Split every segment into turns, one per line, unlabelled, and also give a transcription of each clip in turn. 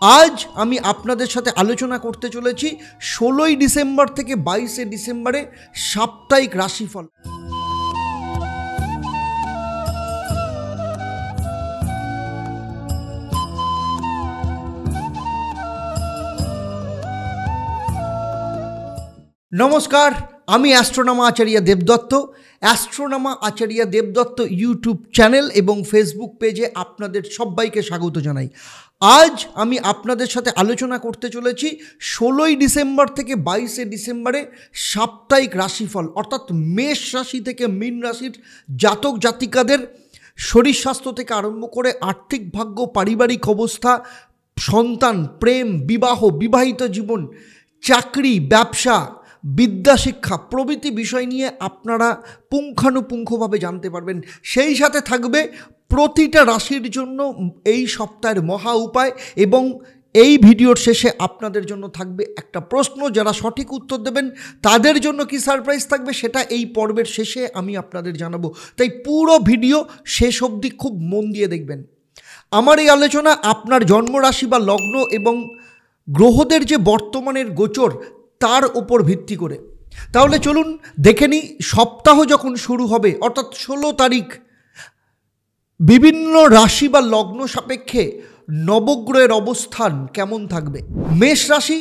আজ আমি আপনাদের সাথে আলোচনা করতে চলেছি 16ই ডিসেম্বর থেকে 22শে ডিসেম্বরে সাপ্তাহিক রাশিফল। নমস্কার, আমি অ্যাস্ট্রোনমা আচার্য দেবদত্ত। অ্যাস্ট্রোনমা আচার্য দেবদত্ত ইউটিউব চ্যানেল এবং ফেসবুক পেজে আপনাদের সবাইকে স্বাগত জানাই। আজ আমি আপনাদের সাথে আলোচনা করতে চলেছি 16ই ডিসেম্বর থেকে 22শে ডিসেম্বরে সাপ্তাহিক রাশিফল, অর্থাৎ মেষ রাশি থেকে মীন রাশির জাতক জাতিকাদের শরীর স্বাস্থ্য থেকে আরম্ভ করে আর্থিক ভাগ্য, পারিবারিক অবস্থা, সন্তান, প্রেম, বিবাহ, বিবাহিত জীবন, চাকরি, ব্যবসা, বিদ্যা, শিক্ষা প্রভৃতি বিষয় নিয়ে আপনারা পুঙ্খানুপুঙ্খভাবে জানতে পারবেন। সেই সাথে থাকবে প্রতিটা রাশির জন্য এই সপ্তাহের মহা উপায়, এবং এই ভিডিওর শেষে আপনাদের জন্য থাকবে একটা প্রশ্ন। যারা সঠিক উত্তর দেবেন তাদের জন্য কি সারপ্রাইজ থাকবে সেটা এই পর্বের শেষে আমি আপনাদের জানাবো। তাই পুরো ভিডিও শেষ অবধি খুব মন দিয়ে দেখবেন। আমার এই আলোচনা আপনার জন্মরাশি বা লগ্ন এবং গ্রহদের যে বর্তমানের গোচর তার উপর ভিত্তি করে। তাহলে চলুন দেখে নিই সপ্তাহ যখন শুরু হবে, অর্থাৎ 16 তারিখ, বিভিন্ন রাশি বা লগ্ন সাপেক্ষে নবগ্রহের অবস্থান কেমন থাকবে। মেষ রাশি,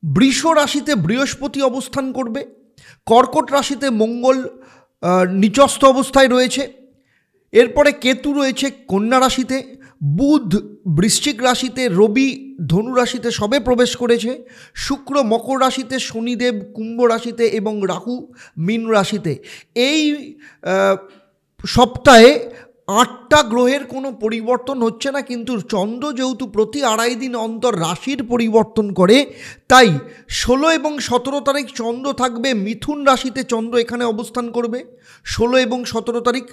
বৃষ রাশিতে বৃহস্পতি অবস্থান করবে, কর্কট রাশিতে মঙ্গল নিচস্থ অবস্থায় রয়েছে, এরপরে কেতু রয়েছে কন্যা রাশিতে, বুধ বৃশ্চিক রাশিতে, রবি ধনু রাশিতে সবে প্রবেশ করেছে, শুক্র মকর রাশিতে, শনিদেব কুম্ভ রাশিতে এবং রাহু মীন রাশিতে। এই সপ্তাহে 8টা গ্রহের কোনো পরিবর্তন হচ্ছে না, কিন্তু চন্দ্র যেহেতু প্রতি 2.5 দিন অন্তর রাশির পরিবর্তন করে, তাই 16 এবং 17 তারিখ চন্দ্র থাকবে মিথুন রাশিতে। চন্দ্র এখানে অবস্থান করবে 16 এবং 17 তারিখ।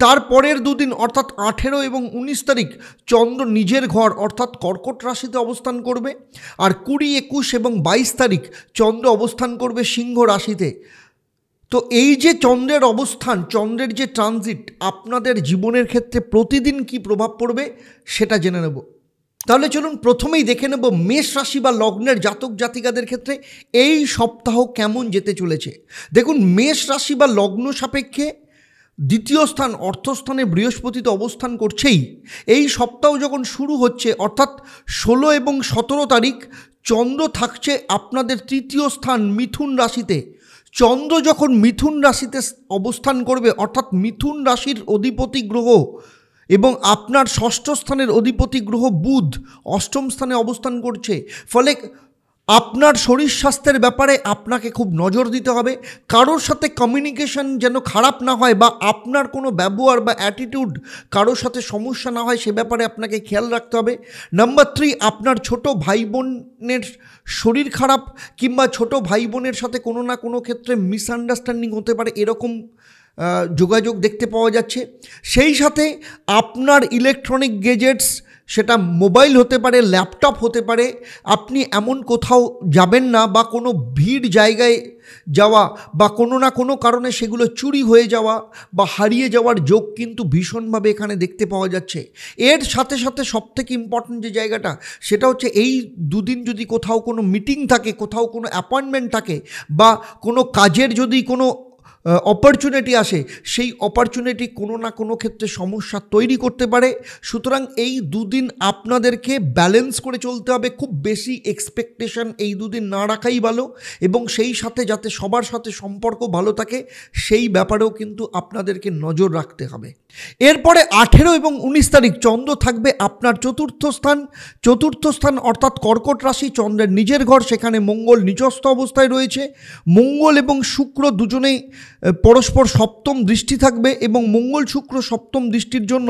তারপরের দুদিন অর্থাৎ 18 এবং 19 তারিখ চন্দ্র নিজের ঘর অর্থাৎ কর্কট রাশিতে অবস্থান করবে। আর 20, 21 এবং 22 তারিখ চন্দ্র অবস্থান করবে সিংহ রাশিতে। তো এই যে চন্দ্রের অবস্থান, চন্দ্রের যে ট্রানজিট আপনাদের জীবনের ক্ষেত্রে প্রতিদিন কি প্রভাব পড়বে সেটা জেনে নেব। তাহলে চলুন প্রথমেই দেখে নেব মেষ রাশি বা লগ্নের জাতক জাতিকাদের ক্ষেত্রে এই সপ্তাহ কেমন যেতে চলেছে। দেখুন, মেষ রাশি বা লগ্ন সাপেক্ষে দ্বিতীয় স্থান অর্থস্থানে বৃহস্পতি তো অবস্থান করছেই। এই সপ্তাহ যখন শুরু হচ্ছে অর্থাৎ 16 এবং 17 তারিখ চন্দ্র থাকছে আপনাদের তৃতীয় স্থান মিথুন রাশিতে। চন্দ্র যখন মিথুন রাশিতে অবস্থান করবে অর্থাৎ মিথুন রাশির অধিপতি গ্রহ এবং আপনার ষষ্ঠ স্থানের অধিপতি গ্রহ বুধ অষ্টম স্থানে অবস্থান করছে, ফলে আপনার শরীর স্বাস্থ্যের ব্যাপারে আপনাকে খুব নজর দিতে হবে। কারোর সাথে কমিউনিকেশন যেন খারাপ না হয় বা আপনার কোনো ব্যবহার বা অ্যাটিটিউড কারোর সাথে সমস্যা না হয় সে ব্যাপারে আপনাকে খেয়াল রাখতে হবে। নাম্বার 3, আপনার ছোট ভাই বোনের শরীর খারাপ কিংবা ছোট ভাই বোনের সাথে কোনো না কোনো ক্ষেত্রে মিসআন্ডারস্ট্যান্ডিং হতে পারে, এরকম যোগাযোগ দেখতে পাওয়া যাচ্ছে। সেই সাথে আপনার ইলেকট্রনিক গ্যাজেটস, সেটা মোবাইল হতে পারে, ল্যাপটপ হতে পারে, আপনি এমন কোথাও যাবেন না বা কোনো ভিড় জায়গায় যাওয়া বা কোনো না কোনো কারণে সেগুলো চুরি হয়ে যাওয়া বা হারিয়ে যাওয়ার যোগ কিন্তু ভীষণভাবে এখানে দেখতে পাওয়া যাচ্ছে। এর সাথে সাথে সবথেকে ইম্পর্ট্যান্ট যে জায়গাটা সেটা হচ্ছে এই দুদিন যদি কোথাও কোনো মিটিং থাকে, কোথাও কোনো অ্যাপয়েন্টমেন্ট থাকে বা কোনো কাজের যদি কোনো অপরচুনিটি আসে, সেই অপরচুনিটি কোনো না কোনো ক্ষেত্রে সমস্যা তৈরি করতে পারে। সুতরাং এই দুদিন আপনাদেরকে ব্যালেন্স করে চলতে হবে। খুব বেশি এক্সপেকটেশন এই দুদিন না রাখাই ভালো, এবং সেই সাথে যাতে সবার সাথে সম্পর্ক ভালো থাকে সেই ব্যাপারেও কিন্তু আপনাদেরকে নজর রাখতে হবে। এরপরে 18 এবং 19 তারিখ চন্দ্র থাকবে আপনার চতুর্থ স্থান অর্থাৎ কর্কট রাশি, চন্দ্রের নিজের ঘর, সেখানে মঙ্গল নিচস্থ অবস্থায় রয়েছে। মঙ্গল এবং শুক্র দুজনেই পরস্পর সপ্তম দৃষ্টি থাকবে, এবং মঙ্গল শুক্র সপ্তম দৃষ্টির জন্য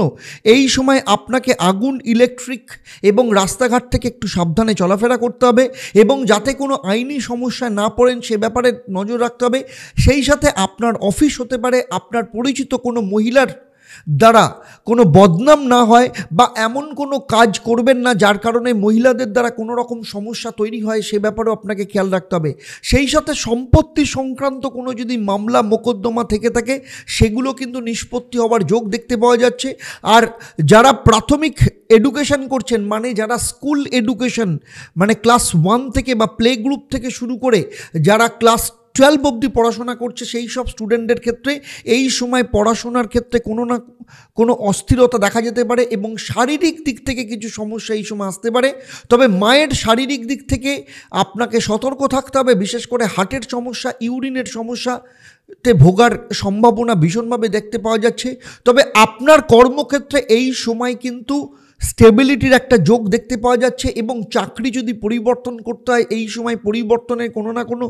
এই সময় আপনাকে আগুন, ইলেকট্রিক এবং রাস্তাঘাট থেকে একটু সাবধানে চলাফেরা করতে হবে, এবং যাতে কোনো আইনি সমস্যায় না পড়েন সে ব্যাপারে নজর রাখতে হবে। সেই সাথে আপনার অফিস হতে পারে, আপনার পরিচিত কোনো মহিলার দ্বারা কোনো বদনাম না হয় বা এমন কোনো কাজ করবেন না যার কারণে মহিলাদের দ্বারা কোনো রকম সমস্যা তৈরি হয়, সে ব্যাপারেও আপনাকে খেয়াল রাখতে হবে। সেই সাথে সম্পত্তি সংক্রান্ত কোনো যদি মামলা মোকদ্দমা থেকে থাকে সেগুলো কিন্তু নিষ্পত্তি হওয়ার যোগ দেখতে পাওয়া যাচ্ছে। আর যারা প্রাথমিক এডুকেশন করছেন, মানে যারা স্কুল এডুকেশন মানে ক্লাস 1 থেকে বা প্লে গ্রুপ থেকে শুরু করে যারা ক্লাস 12 অবধি পড়াশোনা করছে, সেই সব স্টুডেন্টদের ক্ষেত্রে এই সময় পড়াশোনার ক্ষেত্রে কোনো না কোনো অস্থিরতা দেখা যেতে পারে এবং শারীরিক দিক থেকে কিছু সমস্যা এই সময় আসতে পারে। তবে মায়ের শারীরিক দিক থেকে আপনাকে সতর্ক থাকতে হবে, বিশেষ করে হার্টের সমস্যা, ইউরিনের সমস্যাতে ভোগার সম্ভাবনা ভীষণভাবে দেখতে পাওয়া যাচ্ছে। তবে আপনার কর্মক্ষেত্রে এই সময় কিন্তু স্টেবিলিটির একটা যোগ দেখতে পাওয়া যাচ্ছে এবং চাকরি যদি পরিবর্তন করতে হয় এই সময় পরিবর্তনের কোনো না কোনো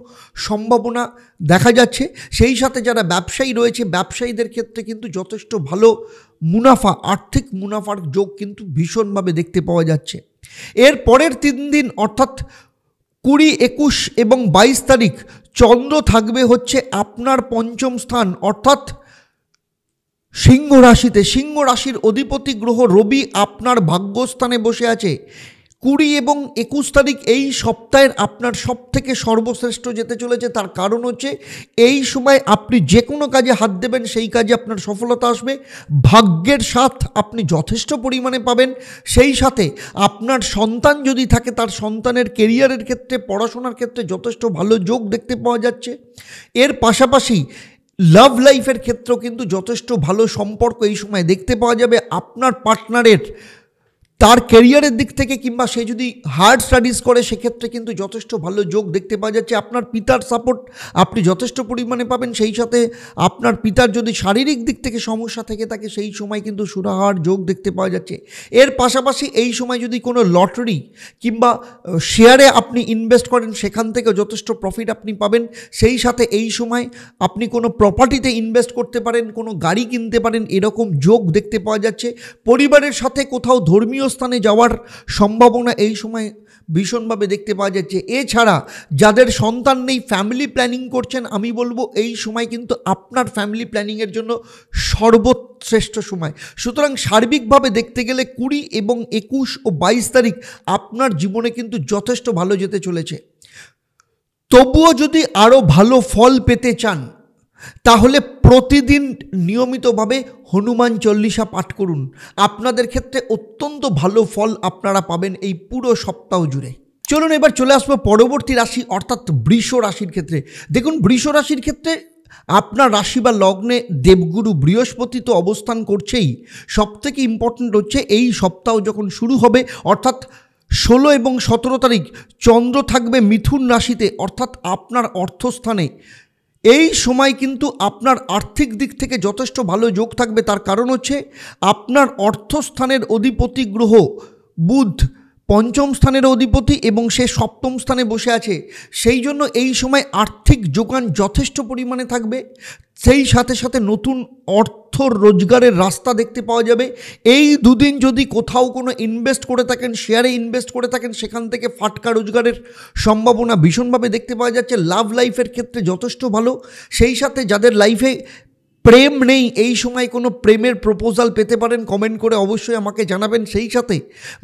সম্ভাবনা দেখা যাচ্ছে। সেই সাথে যারা ব্যবসায়ী রয়েছে, ব্যবসায়ীদের ক্ষেত্রে কিন্তু যথেষ্ট ভালো মুনাফা, আর্থিক মুনাফার যোগ কিন্তু ভীষণভাবে দেখতে পাওয়া যাচ্ছে। এর পরের 3 দিন অর্থাৎ 20, 21 এবং 22 তারিখ চন্দ্র থাকবে হচ্ছে আপনার পঞ্চম স্থান অর্থাৎ সিংহ রাশিতে। সিংহ রাশির অধিপতি গ্রহ রবি আপনার ভাগ্যস্থানে বসে আছে। 20 এবং 21 তারিখ এই সপ্তাহের আপনার সবথেকে সর্বশ্রেষ্ঠ যেতে চলেছে। তার কারণ হচ্ছে এই সময় আপনি যে কোনো কাজে হাত দেবেন সেই কাজে আপনার সফলতা আসবে, ভাগ্যের সাথ আপনি যথেষ্ট পরিমাণে পাবেন। সেই সাথে আপনার সন্তান যদি থাকে তার সন্তানের কেরিয়ারের ক্ষেত্রে, পড়াশোনার ক্ষেত্রে যথেষ্ট ভালো যোগ দেখতে পাওয়া যাচ্ছে। এর পাশাপাশি লাভ লাইফের ক্ষেত্রেও কিন্তু যথেষ্ট ভালো সম্পর্ক এই সময় দেখতে পাওয়া যাবে। আপনার পার্টনারের তার ক্যারিয়ারের দিক থেকে কিংবা সে যদি হার্ড স্টাডিজ করে সেক্ষেত্রে কিন্তু যথেষ্ট ভালো যোগ দেখতে পাওয়া যাচ্ছে। আপনার পিতার সাপোর্ট আপনি যথেষ্ট পরিমাণে পাবেন। সেই সাথে আপনার পিতার যদি শারীরিক দিক থেকে সমস্যা থেকে থাকে সেই সময় কিন্তু সুরাহার যোগ দেখতে পাওয়া যাচ্ছে। এর পাশাপাশি এই সময় যদি কোনো লটারি কিংবা শেয়ারে আপনি ইনভেস্ট করেন সেখান থেকে যথেষ্ট প্রফিট আপনি পাবেন। সেই সাথে এই সময় আপনি কোনো প্রপার্টিতে ইনভেস্ট করতে পারেন, কোনো গাড়ি কিনতে পারেন, এরকম যোগ দেখতে পাওয়া যাচ্ছে। পরিবারের সাথে কোথাও ধর্মীয় স্থানে যাওয়ার সম্ভাবনা এই সময় ভীষণভাবে দেখতে পাওয়া যাচ্ছে। এছাড়া যাদের সন্তান নেই, ফ্যামিলি প্ল্যানিং করছেন, আমি বলবো এই সময় কিন্তু আপনার ফ্যামিলি প্ল্যানিংয়ের জন্য সর্বশ্রেষ্ঠ সময়। সুতরাং সার্বিকভাবে দেখতে গেলে 20 এবং 21 ও 22 তারিখ আপনার জীবনে কিন্তু যথেষ্ট ভালো যেতে চলেছে। তবুও যদি আরও ভালো ফল পেতে চান তাহলে প্রতিদিন নিয়মিতভাবে হনুমান চল্লিশা পাঠ করুন। আপনাদের ক্ষেত্রে অত্যন্ত ভালো ফল আপনারা পাবেন এই পুরো সপ্তাহ জুড়ে। চলুন এবার চলে আসবো পরবর্তী রাশি অর্থাৎ বৃষ রাশির ক্ষেত্রে। দেখুন, বৃষ রাশির ক্ষেত্রে আপনার রাশি বা লগ্নে দেবগুরু বৃহস্পতি তো অবস্থান করছেই, সবথেকে ইম্পর্ট্যান্ট হচ্ছে এই সপ্তাহ যখন শুরু হবে অর্থাৎ 16 এবং 17 তারিখ চন্দ্র থাকবে মিথুন রাশিতে অর্থাৎ আপনার অর্থস্থানে। এই সময় কিন্তু আপনার আর্থিক দিক থেকে যথেষ্ট ভালো যোগ থাকবে। তার কারণ হচ্ছে আপনার অর্থস্থানের অধিপতি গ্রহ বুধ পঞ্চম স্থানের অধিপতি এবং সে সপ্তম স্থানে বসে আছে। সেই জন্য এই সময় আর্থিক যোগান যথেষ্ট পরিমাণে থাকবে। সেই সাথে সাথে নতুন অর্থ রোজগারের রাস্তা দেখতে পাওয়া যাবে। এই দুদিন যদি কোথাও কোনো ইনভেস্ট করে থাকেন, শেয়ারে ইনভেস্ট করে থাকেন, সেখান থেকে ফাটকা রোজগারের সম্ভাবনা ভীষণভাবে দেখতে পাওয়া যাচ্ছে। লাভ লাইফের ক্ষেত্রে যথেষ্ট ভালো। সেই সাথে যাদের লাইফে প্রেম নেই এই সময় কোনো প্রেমের প্রপোজাল পেতে পারেন, কমেন্ট করে অবশ্যই আমাকে জানাবেন। সেই সাথে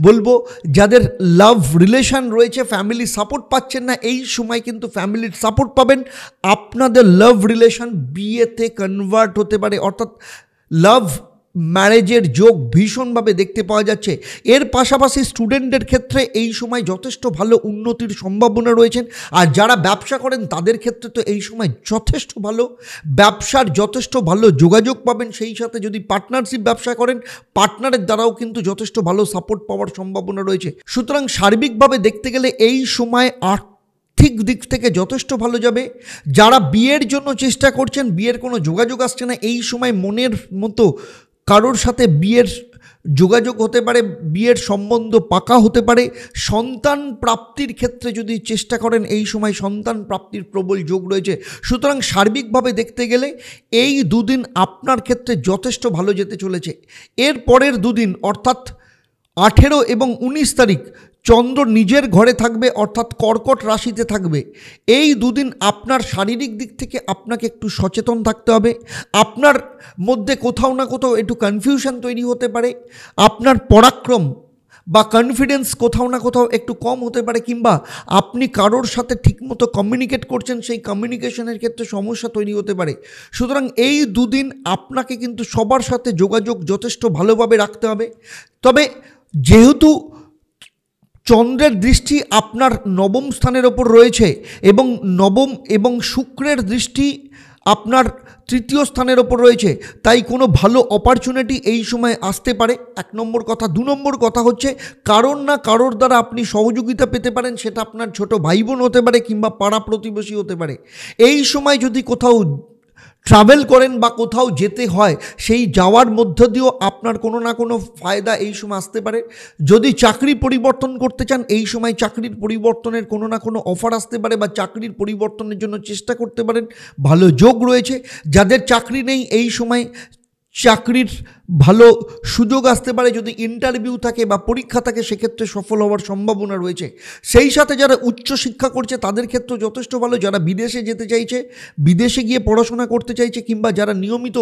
বলবো যাদের লাভ রিলেশন রয়েছে, ফ্যামিলি সাপোর্ট পাচ্ছেন না, এই সময় কিন্তু ফ্যামিলির সাপোর্ট পাবেন। আপনাদের লাভ রিলেশন বিয়েতে কনভার্ট হতে পারে অর্থাৎ লাভ ম্যারেজের যোগ ভীষণভাবে দেখতে পাওয়া যাচ্ছে। এর পাশাপাশি স্টুডেন্টদের ক্ষেত্রে এই সময় যথেষ্ট ভালো উন্নতির সম্ভাবনা রয়েছেন। আর যারা ব্যবসা করেন তাদের ক্ষেত্রে তো এই সময় যথেষ্ট ভালো, ব্যবসার যথেষ্ট ভালো যোগাযোগ পাবেন। সেই সাথে যদি পার্টনারশিপ ব্যবসা করেন পার্টনারের দ্বারাও কিন্তু যথেষ্ট ভালো সাপোর্ট পাওয়ার সম্ভাবনা রয়েছে। সুতরাং সার্বিকভাবে দেখতে গেলে এই সময় আর্থিক দিক থেকে যথেষ্ট ভালো যাবে। যারা বিয়ের জন্য চেষ্টা করছেন, বিয়ের কোনো যোগাযোগ আসছে না, এই সময় মনের মতো কারোর সাথে বিয়ের যোগাযোগ হতে পারে, বিয়ের সম্বন্ধ পাকা হতে পারে। সন্তান প্রাপ্তির ক্ষেত্রে যদি চেষ্টা করেন এই সময় সন্তান প্রাপ্তির প্রবল যোগ রয়েছে। সুতরাং সার্বিকভাবে দেখতে গেলে এই দুদিন আপনার ক্ষেত্রে যথেষ্ট ভালো যেতে চলেছে। এর পরের দুদিন অর্থাৎ 18 এবং 19 তারিখ চন্দ্র নিজের ঘরে থাকবে অর্থাৎ কর্কট রাশিতে থাকবে। এই দুদিন আপনার শারীরিক দিক থেকে আপনাকে একটু সচেতন থাকতে হবে। আপনার মধ্যে কোথাও না কোথাও একটু কনফিউশন তৈরি হতে পারে, আপনার পরাক্রম বা কনফিডেন্স কোথাও না কোথাও একটু কম হতে পারে, কিংবা আপনি কারোর সাথে ঠিকমতো কমিউনিকেট করছেন, সেই কমিউনিকেশনের ক্ষেত্রে সমস্যা তৈরি হতে পারে। সুতরাং এই দুদিন আপনাকে কিন্তু সবার সাথে যোগাযোগ যথেষ্ট ভালোভাবে রাখতে হবে। তবে যেহেতু চন্দ্রের দৃষ্টি আপনার নবম স্থানের ওপর রয়েছে এবং নবম এবং শুক্রের দৃষ্টি আপনার তৃতীয় স্থানের ওপর রয়েছে, তাই কোনো ভালো অপরচুনিটি এই সময় আসতে পারে, 1 নম্বর কথা। 2 নম্বর কথা হচ্ছে কারোর না কারোর দ্বারা আপনি সহযোগিতা পেতে পারেন, সেটা আপনার ছোট ভাই বোন হতে পারে কিংবা পাড়া প্রতিবেশী হতে পারে। এই সময় যদি কোথাও ট্রাভেল করেন বা কোথাও যেতে হয়, সেই যাওয়ার মধ্য দিয়েও আপনার কোনো না কোনো ফায়দা এই সময় আসতে পারে। যদি চাকরি পরিবর্তন করতে চান, এই সময় চাকরির পরিবর্তনের কোনো না কোনো অফার আসতে পারে বা চাকরির পরিবর্তনের জন্য চেষ্টা করতে পারেন, ভালো যোগ রয়েছে। যাদের চাকরি নেই, এই সময় চাকরির ভালো সুযোগ আসতে পারে। যদি ইন্টারভিউ থাকে বা পরীক্ষা থাকে, সেক্ষেত্রে সফল হওয়ার সম্ভাবনা রয়েছে। সেই সাথে যারা উচ্চশিক্ষা করছে তাদের ক্ষেত্রে যথেষ্ট ভালো। যারা বিদেশে যেতে চাইছে, বিদেশে গিয়ে পড়াশোনা করতে চাইছে, কিংবা যারা নিয়মিত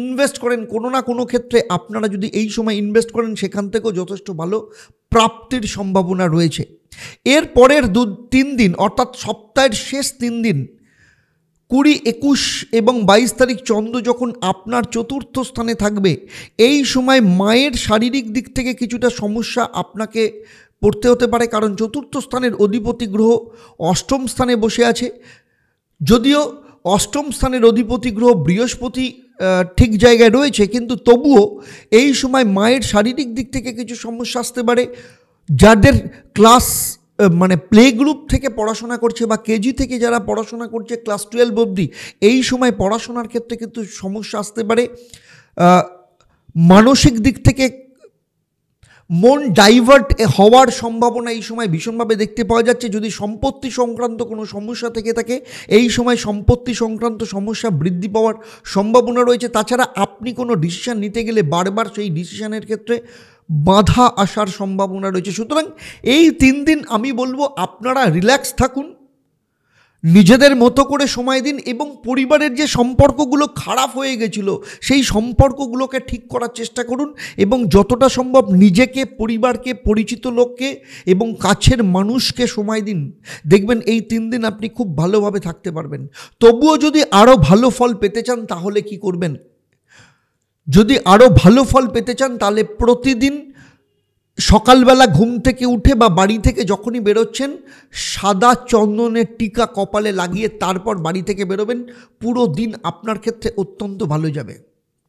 ইনভেস্ট করেন কোনো না কোনো ক্ষেত্রে, আপনারা যদি এই সময় ইনভেস্ট করেন, সেখান থেকেও যথেষ্ট ভালো প্রাপ্তির সম্ভাবনা রয়েছে। এর পরের 3 দিন অর্থাৎ সপ্তাহের শেষ 3 দিন 20, 21 এবং 22 তারিখ চন্দ্র যখন আপনার চতুর্থ স্থানে থাকবে, এই সময় মায়ের শারীরিক দিক থেকে কিছুটা সমস্যা আপনাকে পড়তে হতে পারে। কারণ চতুর্থ স্থানের অধিপতি গ্রহ অষ্টম স্থানে বসে আছে। যদিও অষ্টম স্থানের অধিপতি গ্রহ বৃহস্পতি ঠিক জায়গায় রয়েছে, কিন্তু তবুও এই সময় মায়ের শারীরিক দিক থেকে কিছু সমস্যা আসতে পারে। যাদের ক্লাস প্লে গ্রুপ থেকে পড়াশোনা করছে বা কেজি থেকে যারা পড়াশোনা করছে ক্লাস 12 অবধি, এই সময় পড়াশোনার ক্ষেত্রে কিন্তু সমস্যা আসতে পারে। মানসিক দিক থেকে মন ডাইভার্ট হওয়ার সম্ভাবনা এই সময় ভীষণভাবে দেখতে পাওয়া যাচ্ছে। যদি সম্পত্তি সংক্রান্ত কোনো সমস্যা থেকে থাকে, এই সময় সম্পত্তি সংক্রান্ত সমস্যা বৃদ্ধি পাওয়ার সম্ভাবনা রয়েছে। তাছাড়া আপনি কোনো ডিসিশন নিতে গেলে বারবার সেই ডিসিশনের ক্ষেত্রে বাধা আসার সম্ভাবনা রয়েছে। সুতরাং এই 3 দিন আমি বলবো আপনারা রিল্যাক্স থাকুন, নিজেদের মতো করে সময় দিন এবং পরিবারের যে সম্পর্কগুলো খারাপ হয়ে গেছিলো, সেই সম্পর্কগুলোকে ঠিক করার চেষ্টা করুন এবং যতটা সম্ভব নিজেকে, পরিবারকে, পরিচিত লোককে এবং কাছের মানুষকে সময় দিন। দেখবেন এই 3 দিন আপনি খুব ভালোভাবে থাকতে পারবেন। তবুও যদি আরও ভালো ফল পেতে চান, তাহলে কি করবেন? যদি আরও ভালো ফল পেতে চান, তাহলে প্রতিদিন সকালবেলা ঘুম থেকে উঠে বা বাড়ি থেকে যখনই বেরোচ্ছেন, সাদা চন্দনের টিকা কপালে লাগিয়ে তারপর বাড়ি থেকে বেরোবেন। পুরো দিন আপনার ক্ষেত্রে অত্যন্ত ভালো যাবে।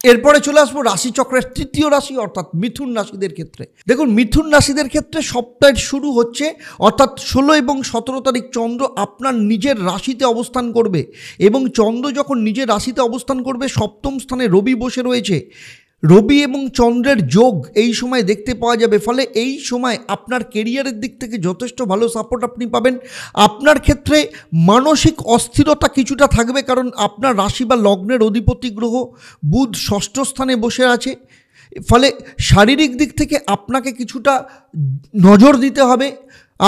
এরপরে চলে আসবো রাশিচক্রের তৃতীয় রাশি অর্থাৎ মিথুন রাশিদের ক্ষেত্রে। দেখুন, মিথুন রাশিদের ক্ষেত্রে সপ্তাহের শুরু হচ্ছে অর্থাৎ 16 এবং 17 তারিখ চন্দ্র আপনার নিজের রাশিতে অবস্থান করবে এবং চন্দ্র যখন নিজের রাশিতে অবস্থান করবে, সপ্তম স্থানে রবি বসে রয়েছে। রবি এবং চন্দ্রের যোগ এই সময় দেখতে পাওয়া যাবে। ফলে এই সময় আপনার কেরিয়ারের দিক থেকে যথেষ্ট ভালো সাপোর্ট আপনি পাবেন। আপনার ক্ষেত্রে মানসিক অস্থিরতা কিছুটা থাকবে, কারণ আপনার রাশি বা লগ্নের অধিপতি গ্রহ বুধ ষষ্ঠ স্থানে বসে আছে। ফলে শারীরিক দিক থেকে আপনাকে কিছুটা নজর দিতে হবে।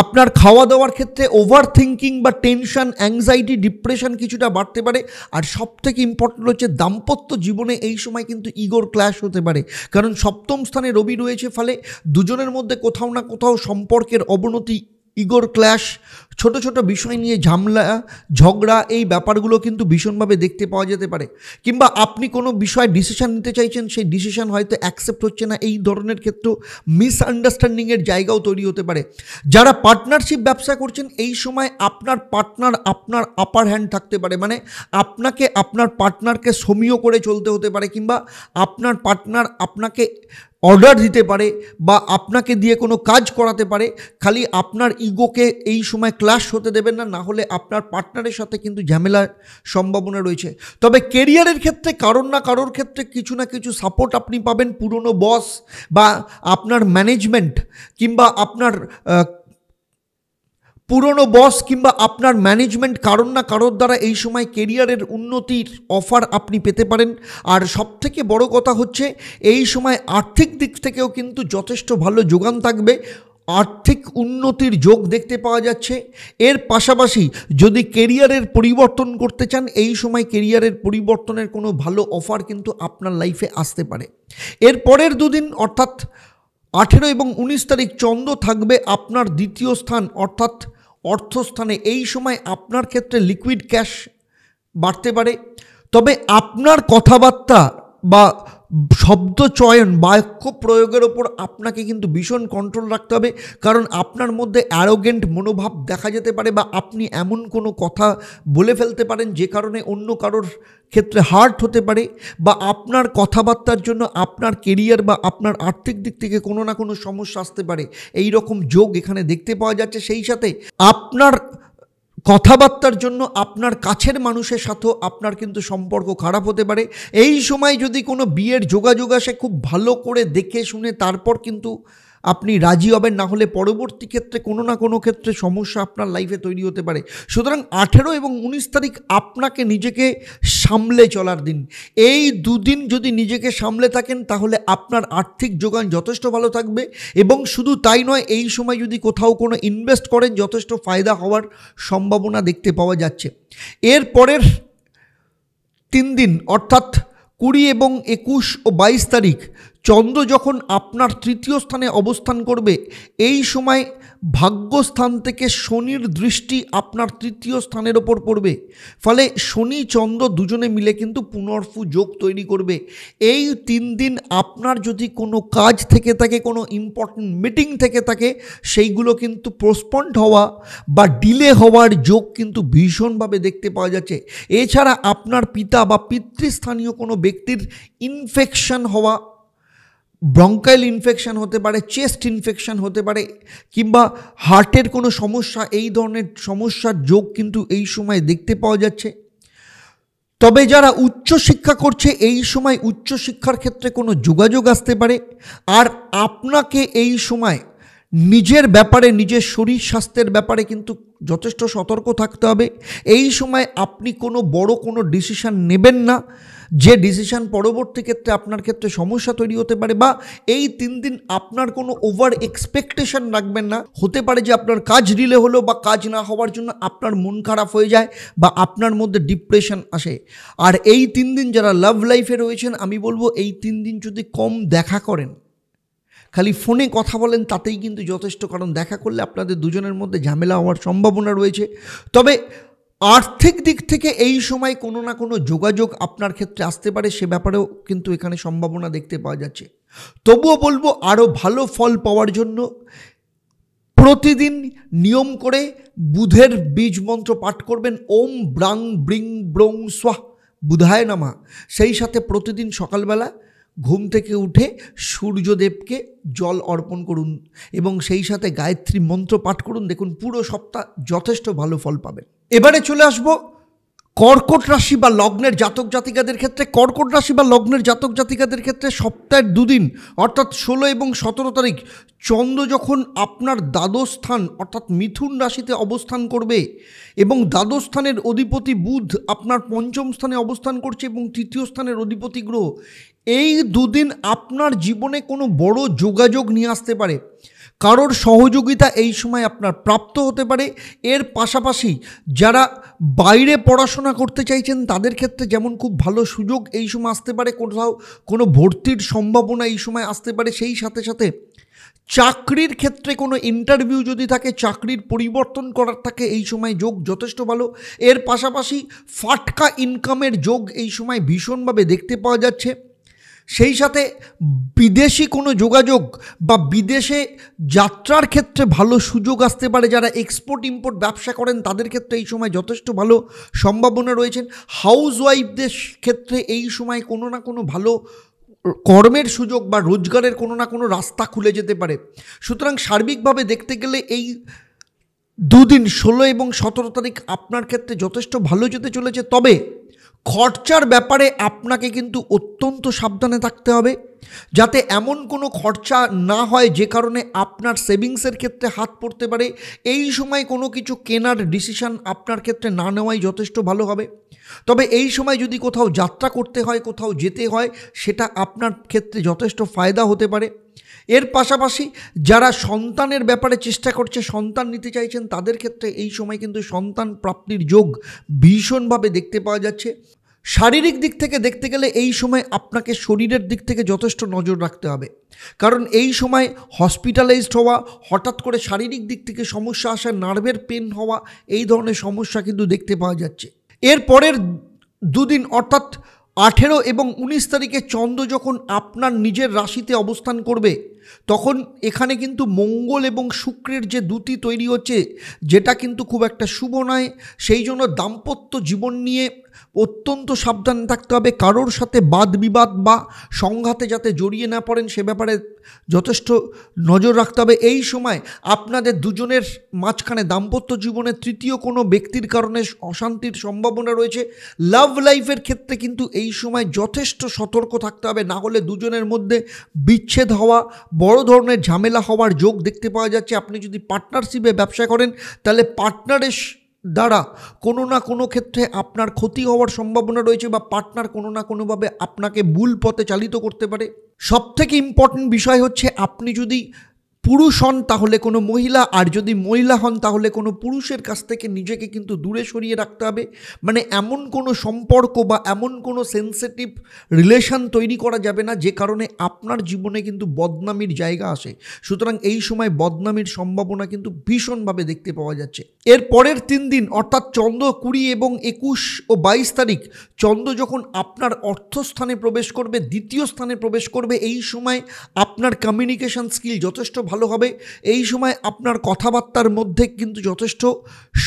আপনার খাওয়া দাওয়ার ক্ষেত্রে ওভার থিঙ্কিং বা টেনশন, অ্যাংজাইটি, ডিপ্রেশন কিছুটা বাড়তে পারে। আর সবথেকে ইম্পর্টেন্ট হচ্ছে দাম্পত্য জীবনে এই সময় কিন্তু ইগোর ক্ল্যাশ হতে পারে, কারণ সপ্তম স্থানে রবি রয়েছে। ফলে দুজনের মধ্যে কোথাও না কোথাও সম্পর্কের অবনতি, ইগোর ক্ল্যাশ, ছোট ছোট বিষয় নিয়ে ঝামেলা, ঝগড়া, এই ব্যাপারগুলো কিন্তু ভীষণভাবে দেখতে পাওয়া যেতে পারে। কিংবা আপনি কোনো বিষয়ে ডিসিশন নিতে চাইছেন, সেই ডিসিশন হয়তো অ্যাকসেপ্ট হচ্ছে না, এই ধরনের ক্ষেত্রেও মিসআন্ডারস্ট্যান্ডিংয়ের জায়গাও তৈরি হতে পারে। যারা পার্টনারশিপ ব্যবসা করছেন, এই সময় আপনার পার্টনার আপনার আপার হ্যান্ড থাকতে পারে, মানে আপনাকে আপনার পার্টনারকে সমীহ করে চলতে হতে পারে, কিংবা আপনার পার্টনার আপনাকে অর্ডার দিতে পারে বা আপনাকে দিয়ে কোনো কাজ করাতে পারে। খালি আপনার ইগোকে এই সময় ক্লাশ হতে দেবেন না, না হলে আপনার পার্টনারের সাথে কিন্তু ঝামেলার সম্ভাবনা রয়েছে। তবে কেরিয়ারের ক্ষেত্রে কারোর না কারোর ক্ষেত্রে কিছু না কিছু সাপোর্ট আপনি পাবেন। পুরনো বস বা আপনার ম্যানেজমেন্ট কিংবা আপনার ম্যানেজমেন্ট কারোর না কারোর দ্বারা এই সময় কেরিয়ারের উন্নতির অফার আপনি পেতে পারেন। আর সবথেকে বড় কথা হচ্ছে এই সময় আর্থিক দিক থেকেও কিন্তু যথেষ্ট ভালো যোগান থাকবে। আর্থিক উন্নতির যোগ দেখতে পাওয়া যাচ্ছে। এর পাশাপাশি যদি কেরিয়ারের পরিবর্তন করতে চান, এই সময় কেরিয়ারের পরিবর্তনের কোনো ভালো অফার কিন্তু আপনার লাইফে আসতে পারে। এর পরের দুদিন অর্থাৎ 18 এবং 19 তারিখ চন্দ্র থাকবে আপনার দ্বিতীয় স্থান অর্থাৎ অর্থস্থানে। এই সময় আপনার ক্ষেত্রে লিকুইড ক্যাশ বাড়তে পারে। তবে আপনার কথাবার্তা বা শব্দ চয়ন, বাক্য প্রয়োগের ওপর আপনাকে কিন্তু ভীষণ কন্ট্রোল রাখতে হবে, কারণ আপনার মধ্যে অ্যারোগেন্ট মনোভাব দেখা যেতে পারে বা আপনি এমন কোনো কথা বলে ফেলতে পারেন যে কারণে অন্য কারোর ক্ষেত্রে হার্ট হতে পারে, বা আপনার কথাবার্তার জন্য আপনার কেরিয়ার বা আপনার আর্থিক দিক থেকে কোনো না কোনো সমস্যা আসতে পারে। এই রকম যোগ এখানে দেখতে পাওয়া যাচ্ছে। সেই সাথে আপনার কথাবার্তার জন্য আপনার কাছের মানুষের সাথেও আপনার কিন্তু সম্পর্ক খারাপ হতে পারে। এই সময় যদি কোনো বিয়ের যোগাযোগ আসে, খুব ভালো করে দেখে শুনে তারপর কিন্তু আপনি রাজি হবেন, না হলে পরবর্তী ক্ষেত্রে কোনো না কোনো ক্ষেত্রে সমস্যা আপনার লাইফে তৈরি হতে পারে। সুতরাং 18 এবং 19 তারিখ আপনাকে নিজেকে সামলে চলার দিন। এই দুদিন যদি নিজেকে সামলে থাকেন তাহলে আপনার আর্থিক যোগান যথেষ্ট ভালো থাকবে, এবং শুধু তাই নয়, এই সময় যদি কোথাও কোনো ইনভেস্ট করেন যথেষ্ট ফায়দা হওয়ার সম্ভাবনা দেখতে পাওয়া যাচ্ছে। এর পরের 3 দিন অর্থাৎ 20 এবং 21 ও 22 তারিখ চন্দ্র যখন আপনার তৃতীয় স্থানে অবস্থান করবে, এই সময় ভাগ্যস্থান থেকে শনির দৃষ্টি আপনার তৃতীয় স্থানের ওপর পড়বে। ফলে শনি চন্দ্র দুজনে মিলে কিন্তু পুনর্ফু যোগ তৈরি করবে। এই 3 দিন আপনার যদি কোনো কাজ থেকে থাকে, কোনো ইম্পর্টেন্ট মিটিং থেকে থাকে, সেইগুলো কিন্তু পোস্টপন্ড হওয়া বা ডিলে হওয়ার যোগ কিন্তু ভীষণভাবে দেখতে পাওয়া যাচ্ছে। এছাড়া আপনার পিতা বা পিতৃস্থানীয় কোনো ব্যক্তির ইনফেকশন হওয়া, ব্রঙ্কাইল ইনফেকশন হতে পারে, চেস্ট ইনফেকশন হতে পারে, কিংবা হার্টের কোনো সমস্যা, এই ধরনের সমস্যার যোগ কিন্তু এই সময় দেখতে পাওয়া যাচ্ছে। তবে যারা উচ্চশিক্ষা করছে, এই সময় উচ্চশিক্ষার ক্ষেত্রে কোনো যোগাযোগ আসতে পারে। আর আপনাকে এই সময় নিজের ব্যাপারে, নিজের শরীর স্বাস্থ্যের ব্যাপারে কিন্তু যথেষ্ট সতর্ক থাকতে হবে। এই সময় আপনি কোনো বড় কোনো ডিসিশান নেবেন না, যে ডিসিশান পরবর্তী ক্ষেত্রে আপনার ক্ষেত্রে সমস্যা তৈরি হতে পারে। বা এই 3 দিন আপনার কোনো ওভার এক্সপেকটেশন রাখবেন না। হতে পারে যে আপনার কাজ ডিলে হলো বা কাজ না হওয়ার জন্য আপনার মন খারাপ হয়ে যায় বা আপনার মধ্যে ডিপ্রেশন আসে। আর এই 3 দিন যারা লাভ লাইফে রয়েছেন, আমি বলবো এই 3 দিন যদি কম দেখা করেন, খালি ফোনে কথা বলেন, তাতেই কিন্তু যথেষ্ট, কারণ দেখা করলে আপনাদের দুজনের মধ্যে ঝামেলা হওয়ার সম্ভাবনা রয়েছে। তবে আর্থিক দিক থেকে এই সময় কোনো না কোনো যোগাযোগ আপনার ক্ষেত্রে আসতে পারে, সে ব্যাপারেও কিন্তু এখানে সম্ভাবনা দেখতে পাওয়া যাচ্ছে। তবুও বলবো, আরও ভালো ফল পাওয়ার জন্য প্রতিদিন নিয়ম করে বুধের বীজ মন্ত্র পাঠ করবেন, ওম ব্রাং ব্রিং ব্রং স্বাহ বুধায় নমঃ। সেই সাথে প্রতিদিন সকালবেলা ঘুম থেকে উঠে সূর্যদেবকে জল অর্পণ করুন এবং সেই সাথে গায়ত্রী মন্ত্র পাঠ করুন। দেখুন পুরো সপ্তাহ যথেষ্ট ভালো ফল পাবেন। এবারে চলে আসব কর্কট রাশি বা লগ্নের জাতক জাতিকাদের ক্ষেত্রে। কর্কট রাশি বা লগ্নের জাতক জাতিকাদের ক্ষেত্রে সপ্তাহের 2 দিন অর্থাৎ 16 এবং 17 তারিখ চন্দ্র যখন আপনার দ্বাদশ স্থান অর্থাৎ মিথুন রাশিতে অবস্থান করবে, এবং দ্বাদশ স্থানের অধিপতি বুধ আপনার পঞ্চম স্থানে অবস্থান করছে এবং তৃতীয় স্থানের অধিপতি গ্রহ, এই 2 দিন আপনার জীবনে কোনো বড় যোগাযোগ নিয়ে আসতে পারে। কারোর সহযোগিতা এই সময় আপনার প্রাপ্ত হতে পারে। এর পাশাপাশি যারা বাইরে পড়াশোনা করতে চাইছেন তাদের ক্ষেত্রে যেমন খুব ভালো সুযোগ এই সময় আসতে পারে, কোথাও কোনো ভর্তির সম্ভাবনা এই সময় আসতে পারে। সেই সাথে সাথে চাকরির ক্ষেত্রে কোনো ইন্টারভিউ যদি থাকে, চাকরির পরিবর্তন করার থাকে, এই সময় যোগ যথেষ্ট ভালো। এর পাশাপাশি ফাটকা ইনকামের যোগ এই সময় ভীষণভাবে দেখতে পাওয়া যাচ্ছে। সেই সাথে বিদেশি কোনো যোগাযোগ বা বিদেশে যাত্রার ক্ষেত্রে ভালো সুযোগ আসতে পারে। যারা এক্সপোর্ট ইম্পোর্ট ব্যবসা করেন তাদের ক্ষেত্রে এই সময় যথেষ্ট ভালো সম্ভাবনা রয়েছেন। হাউস ওয়াইফদের ক্ষেত্রে এই সময় কোনো না কোনো ভালো কর্মের সুযোগ বা রোজগারের কোনো না কোনো রাস্তা খুলে যেতে পারে। সুতরাং সার্বিকভাবে দেখতে গেলে এই 2 দিন 16 এবং 17 তারিখ আপনার ক্ষেত্রে যথেষ্ট ভালো যেতে চলেছে। তবে খরচার ব্যাপারে আপনাকে কিন্তু অত্যন্ত সাবধানে থাকতে হবে, যাতে এমন কোনো খরচা না হয় যে কারণে আপনার সেভিংসের ক্ষেত্রে হাত পড়তে পারে। এই সময় কোনো কিছু কেনার ডিসিশন আপনার ক্ষেত্রে না নেওয়াই যথেষ্ট ভালো হবে। তবে এই সময় যদি কোথাও যাত্রা করতে হয়, কোথাও যেতে হয়, সেটা আপনার ক্ষেত্রে যথেষ্ট ফায়দা হতে পারে। এর পাশাপাশি যারা সন্তানের ব্যাপারে চেষ্টা করছে, সন্তান নিতে চাইছেন, তাদের ক্ষেত্রে এই সময় কিন্তু সন্তান প্রাপ্তির যোগ ভীষণভাবে দেখতে পাওয়া যাচ্ছে। শারীরিক দিক থেকে দেখতে গেলে এই সময় আপনাকে শরীরের দিক থেকে যথেষ্ট নজর রাখতে হবে, কারণ এই সময় হসপিটালাইজড হওয়া, হঠাৎ করে শারীরিক দিক থেকে সমস্যা আসা, নার্ভের পেন হওয়া, এই ধরনের সমস্যা কিন্তু দেখতে পাওয়া যাচ্ছে। এর পরের দুদিন অর্থাৎ 18 এবং 19 তারিখে চন্দ্র যখন আপনার নিজের রাশিতে অবস্থান করবে, তখন এখানে কিন্তু মঙ্গল এবং শুক্রের যে দ্যুতি তৈরি হচ্ছে, যেটা কিন্তু খুব একটা শুভ নয়। সেই জন্য দাম্পত্য জীবন নিয়ে অত্যন্ত সাবধানে থাকতে হবে। কারোর সাথে বাদ বিবাদ বা সংঘাতে যাতে জড়িয়ে না পড়েন, সে ব্যাপারে যথেষ্ট নজর রাখতে হবে। এই সময় আপনাদের দুজনের মাঝখানে দাম্পত্য জীবনে তৃতীয় কোনো ব্যক্তির কারণে অশান্তির সম্ভাবনা রয়েছে। লাভ লাইফের ক্ষেত্রে কিন্তু এই সময় যথেষ্ট সতর্ক থাকতে হবে, না হলে দুজনের মধ্যে বিচ্ছেদ হওয়া, বড় ধরনের ঝামেলা হওয়ার যোগ দেখতে পাওয়া যাচ্ছে। আপনি যদি পার্টনারশিপে ব্যবসা করেন, তাহলে পার্টনারের দ্বারা কোনো না কোনো ক্ষেত্রে আপনার ক্ষতি হওয়ার সম্ভাবনা রয়েছে, বা পার্টনার কোনো না কোনোভাবে আপনাকে ভুল পথে চালিত করতে পারে। সবথেকে ইম্পর্টেন্ট বিষয় হচ্ছে, আপনি যদি পুরুষ হন তাহলে কোনো মহিলা, আর যদি মহিলা হন তাহলে কোনো পুরুষের কাছ থেকে নিজেকে কিন্তু দূরে সরিয়ে রাখতে হবে। মানে এমন কোনো সম্পর্ক বা এমন কোনো সেন্সিটিভ রিলেশন তৈরি করা যাবে না যে কারণে আপনার জীবনে কিন্তু বদনামির জায়গা আসে। সুতরাং এই সময় বদনামির সম্ভাবনা কিন্তু ভীষণভাবে দেখতে পাওয়া যাচ্ছে। এর পরের 3 দিন অর্থাৎ চন্দ্র 20 এবং 21 ও 22 তারিখ চন্দ্র যখন আপনার অর্থস্থানে প্রবেশ করবে, দ্বিতীয় স্থানে প্রবেশ করবে, এই সময় আপনার কমিউনিকেশন স্কিল যথেষ্ট ভালো হবে। এই সময় আপনার কথাবার্তার মধ্যে কিন্তু যথেষ্ট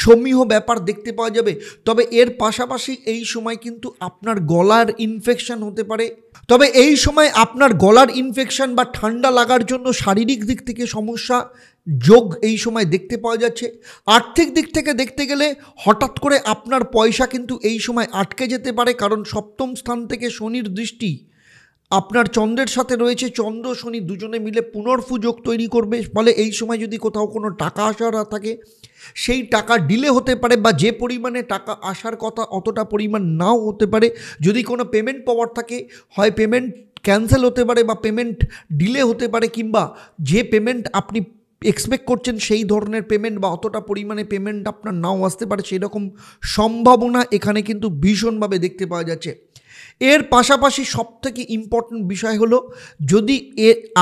সমীহ ব্যাপার দেখতে পাওয়া যাবে। তবে এর পাশাপাশি এই সময় কিন্তু আপনার গলার ইনফেকশন হতে পারে। তবে এই সময় আপনার গলার ইনফেকশন বা ঠান্ডা লাগার জন্য শারীরিক দিক থেকে সমস্যা যোগ এই সময় দেখতে পাওয়া যাচ্ছে। আর্থিক দিক থেকে দেখতে গেলে হঠাৎ করে আপনার পয়সা কিন্তু এই সময় আটকে যেতে পারে, কারণ সপ্তম স্থান থেকে শনির দৃষ্টি আপনার চন্দ্রের সাথে রয়েছে। চন্দ্র শনি দুজনে মিলে পুনর্ফু যোগ তৈরি করবে, ফলে এই সময় যদি কোথাও কোনো টাকা আসার থাকে, সেই টাকা ডিলে হতে পারে, বা যে পরিমাণে টাকা আসার কথা অতটা পরিমাণ নাও হতে পারে। যদি কোনো পেমেন্ট পাওয়ার থাকে, হয় পেমেন্ট ক্যান্সেল হতে পারে বা পেমেন্ট ডিলে হতে পারে, কিংবা যে পেমেন্ট আপনি এক্সপেক্ট করছেন সেই ধরনের পেমেন্ট বা অতটা পরিমাণে পেমেন্ট আপনার নাও আসতে পারে, সেই রকম সম্ভাবনা এখানে কিন্তু ভীষণভাবে দেখতে পাওয়া যাচ্ছে। এর পাশাপাশি সবথেকে ইম্পর্টেন্ট বিষয় হলো, যদি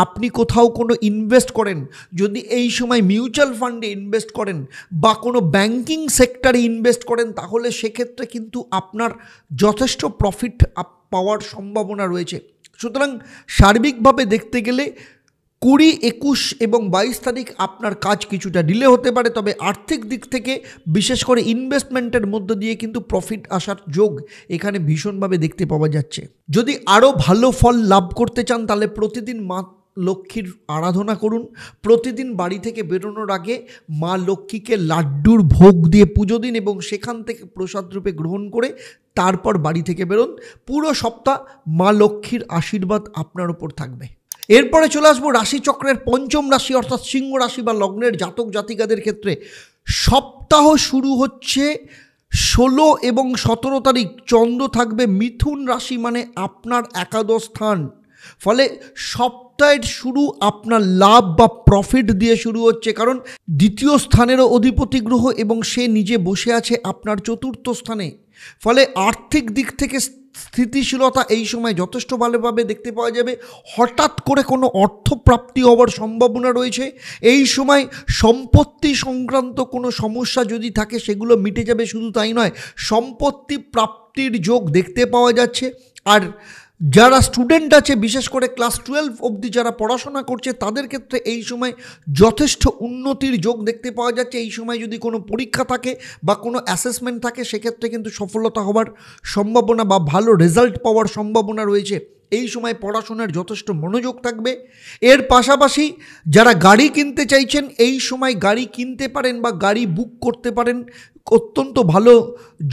আপনি কোথাও কোনো ইনভেস্ট করেন, যদি এই সময় মিউচুয়াল ফান্ডে ইনভেস্ট করেন বা কোনো ব্যাংকিং সেক্টরে ইনভেস্ট করেন, তাহলে সেক্ষেত্রে কিন্তু আপনার যথেষ্ট প্রফিট পাওয়ার সম্ভাবনা রয়েছে। সুতরাং সার্বিকভাবে দেখতে গেলে 20, 21 এবং 22 তারিখ আপনার কাজ কিছুটা ডিলে হতে পারে, তবে আর্থিক দিক থেকে বিশেষ করে ইনভেস্টমেন্টের মধ্য দিয়ে কিন্তু প্রফিট আসার যোগ এখানে ভীষণভাবে দেখতে পাওয়া যাচ্ছে। যদি আরও ভালো ফল লাভ করতে চান, তাহলে প্রতিদিন মা লক্ষ্মীর আরাধনা করুন। প্রতিদিন বাড়ি থেকে বেরোনোর আগে মা লক্ষ্মীকে লাড্ডুর ভোগ দিয়ে পুজো দিন এবং সেখান থেকে প্রসাদ রূপে গ্রহণ করে তারপর বাড়ি থেকে বেরোন। পুরো সপ্তাহ মা লক্ষ্মীর আশীর্বাদ আপনার উপর থাকবে। এরপরে চলে আসবো রাশিচক্রের পঞ্চম রাশি অর্থাৎ সিংহ রাশি বা লগ্নের জাতক জাতিকাদের ক্ষেত্রে। সপ্তাহ শুরু হচ্ছে 16 এবং 17 তারিখ। চন্দ্র থাকবে মিথুন রাশি, মানে আপনার একাদশ স্থান। ফলে সপ্তাহের শুরু আপনার লাভ বা প্রফিট দিয়ে শুরু হচ্ছে, কারণ দ্বিতীয় স্থানেরও অধিপতি গ্রহ এবং সে নিজে বসে আছে আপনার চতুর্থ স্থানে। ফলে আর্থিক দিক থেকে স্থিতিশীলতা এই সময় যথেষ্ট ভালোভাবে দেখতে পাওয়া যাবে। হঠাৎ করে কোনো অর্থপ্রাপ্তি হওয়ার সম্ভাবনা রয়েছে। এই সময় সম্পত্তি সংক্রান্ত কোনো সমস্যা যদি থাকে, সেগুলো মিটে যাবে। শুধু তাই নয়, সম্পত্তি প্রাপ্তির যোগ দেখতে পাওয়া যাচ্ছে। আর যারা স্টুডেন্ট আছে, বিশেষ করে ক্লাস 12 অবধি যারা পড়াশোনা করছে, তাদের ক্ষেত্রে এই সময় যথেষ্ট উন্নতির যোগ দেখতে পাওয়া যাচ্ছে। এই সময় যদি কোনো পরীক্ষা থাকে বা কোনো অ্যাসেসমেন্ট থাকে, সেক্ষেত্রে কিন্তু সফলতা হওয়ার সম্ভাবনা বা ভালো রেজাল্ট পাওয়ার সম্ভাবনা রয়েছে। এই সময় পড়াশোনার যথেষ্ট মনোযোগ থাকবে। এর পাশাপাশি যারা গাড়ি কিনতে চাইছেন, এই সময় গাড়ি কিনতে পারেন বা গাড়ি বুক করতে পারেন। অত্যন্ত ভালো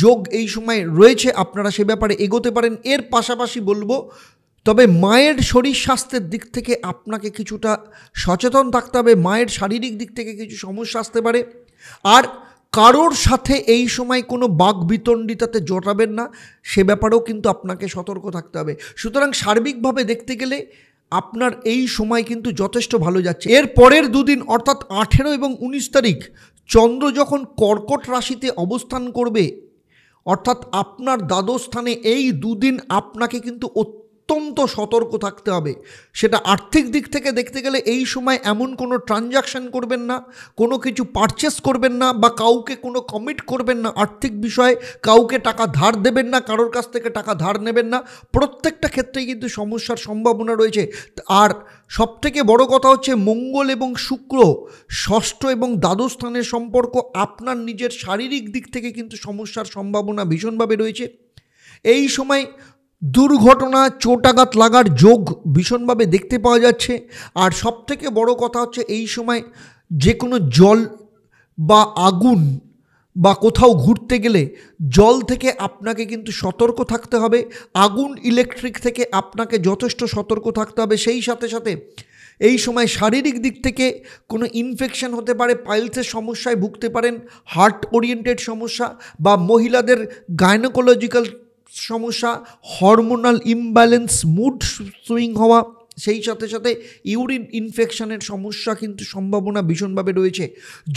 যোগ এই সময় রয়েছে, আপনারা সে ব্যাপারে এগোতে পারেন। এর পাশাপাশি বলবো, তবে মায়ের শরীর স্বাস্থ্যের দিক থেকে আপনাকে কিছুটা সচেতন থাকতে হবে। মায়ের শারীরিক দিক থেকে কিছু সমস্যা আসতে পারে। আর কারোর সাথে এই সময় কোনো বাকবিতণ্ডিতাতে জড়াবেন না, সে ব্যাপারেও কিন্তু আপনাকে সতর্ক থাকতে হবে। সুতরাং সার্বিকভাবে দেখতে গেলে আপনার এই সময় কিন্তু যথেষ্ট ভালো যাচ্ছে। এর পরের দুদিন অর্থাৎ 18 এবং 19 তারিখ চন্দ্র যখন কর্কট রাশিতে অবস্থান করবে, অর্থাৎ আপনার দ্বাদশ স্থানে, এই দুদিন আপনাকে কিন্তু অত্যন্ত সতর্ক থাকতে হবে। সেটা আর্থিক দিক থেকে দেখতে গেলে এই সময় এমন কোনো ট্রানজাকশন করবেন না, কোনো কিছু পারচেস করবেন না, বা কাউকে কোনো কমিট করবেন না আর্থিক বিষয়ে, কাউকে টাকা ধার দেবেন না, কারোর কাছ থেকে টাকা ধার নেবেন না। প্রত্যেকটা ক্ষেত্রেই কিন্তু সমস্যার সম্ভাবনা রয়েছে। আর সবথেকে বড় কথা হচ্ছে মঙ্গল এবং শুক্র ষষ্ঠ এবং দ্বাদশ স্থানের সম্পর্ক আপনার নিজের শারীরিক দিক থেকে কিন্তু সমস্যার সম্ভাবনা ভীষণভাবে রয়েছে। এই সময় দুর্ঘটনা, চোটাঘাত লাগার যোগ ভীষণভাবে দেখতে পাওয়া যাচ্ছে। আর সবথেকে বড় কথা হচ্ছে এই সময় যে কোনো জল বা আগুন বা কোথাও ঘুরতে গেলে জল থেকে আপনাকে কিন্তু সতর্ক থাকতে হবে, আগুন ইলেকট্রিক থেকে আপনাকে যথেষ্ট সতর্ক থাকতে হবে। সেই সাথে সাথে এই সময় শারীরিক দিক থেকে কোনো ইনফেকশন হতে পারে, পাইলসের সমস্যায় ভুগতে পারেন, হার্ট ওরিয়েন্টেড সমস্যা বা মহিলাদের গাইনোকোলজিক্যাল সমস্যা, হরমোনাল ইমব্যালেন্স, মুড সুইং হওয়া, সেই সাথে সাথে ইউরিন ইনফেকশনের সমস্যা কিন্তু সম্ভাবনা ভীষণভাবে রয়েছে।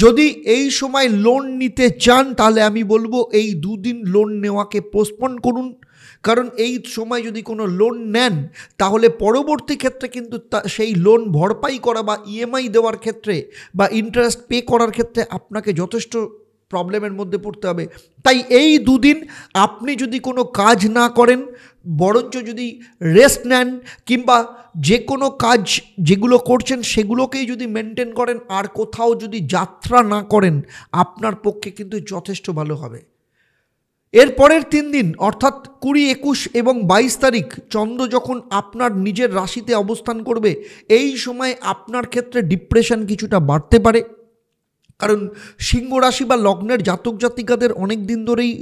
যদি এই সময় লোন নিতে চান তাহলে আমি বলবো এই দুদিন লোন নেওয়াকে পোস্টপোন করুন, কারণ এই সময় যদি কোনো লোন নেন তাহলে পরবর্তী ক্ষেত্রে কিন্তু সেই লোন ভরপাই করা বা ইএমআই দেওয়ার ক্ষেত্রে বা ইন্টারেস্ট পে করার ক্ষেত্রে আপনাকে যথেষ্ট প্রবলেমের মধ্যে পড়তে হবে। তাই এই দুদিন আপনি যদি কোনো কাজ না করেন, বরঞ্চ যদি রেস্ট নেন, কিংবা যে কোনো কাজ যেগুলো করছেন সেগুলোকেই যদি মেনটেন করেন, আর কোথাও যদি যাত্রা না করেন, আপনার পক্ষে কিন্তু যথেষ্ট ভালো হবে। এর পরের 3 দিন অর্থাৎ 20, 21 এবং 22 তারিখ চন্দ্র যখন আপনার নিজের রাশিতে অবস্থান করবে, এই সময় আপনার ক্ষেত্রে ডিপ্রেশন কিছুটা বাড়তে পারে। কারণ সিংহ রাশি বা লগ্নের জাতক জাতিকাদের অনেক দিন ধরেই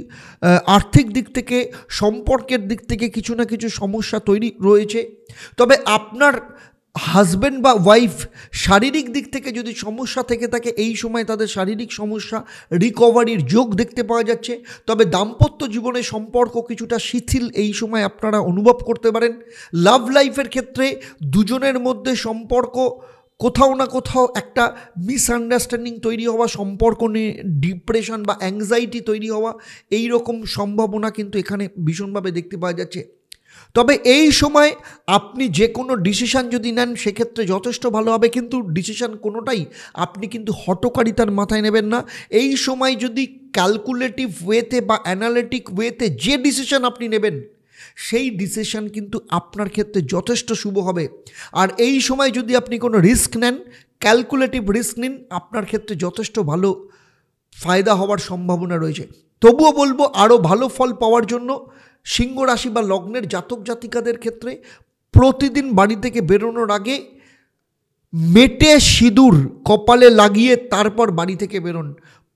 আর্থিক দিক থেকে, সম্পর্কের দিক থেকে কিছু না কিছু সমস্যা তৈরি রয়েছে। তবে আপনার হাজব্যান্ড বা ওয়াইফ শারীরিক দিক থেকে যদি সমস্যা থেকে থাকে, এই সময় তাদের শারীরিক সমস্যা রিকভারির যোগ দেখতে পাওয়া যাচ্ছে। তবে দাম্পত্য জীবনে সম্পর্ক কিছুটা শিথিল এই সময় আপনারা অনুভব করতে পারেন। লাভ লাইফের ক্ষেত্রে দুজনের মধ্যে সম্পর্ক কোথাও না কোথাও একটা মিসআন্ডারস্ট্যান্ডিং তৈরি হওয়া, সম্পর্ক নিয়ে ডিপ্রেশন বা অ্যাংজাইটি তৈরি হওয়া, এই রকম সম্ভাবনা কিন্তু এখানে ভীষণভাবে দেখতে পাওয়া যাচ্ছে। তবে এই সময় আপনি যে কোনো ডিসিশান যদি নেন সেক্ষেত্রে যথেষ্ট ভালো হবে, কিন্তু ডিসিশান কোনোটাই আপনি কিন্তু হঠকারিতার মাথায় নেবেন না। এই সময় যদি ক্যালকুলেটিভ ওয়েতে বা অ্যানালিটিক ওয়েতে যে ডিসিশান আপনি নেবেন, সেই ডিসিশন কিন্তু আপনার ক্ষেত্রে যথেষ্ট শুভ হবে। আর এই সময় যদি আপনি কোনো রিস্ক নেন, ক্যালকুলেটিভ রিস্ক নিন, আপনার ক্ষেত্রে যথেষ্ট ভালো ফায়দা হওয়ার সম্ভাবনা রয়েছে। তবুও বলবো আরও ভালো ফল পাওয়ার জন্য সিংহ রাশি বা লগ্নের জাতক জাতিকাদের ক্ষেত্রে প্রতিদিন বাড়ি থেকে বেরোনোর আগে মেটে সিঁদুর কপালে লাগিয়ে তারপর বাড়ি থেকে বেরোন।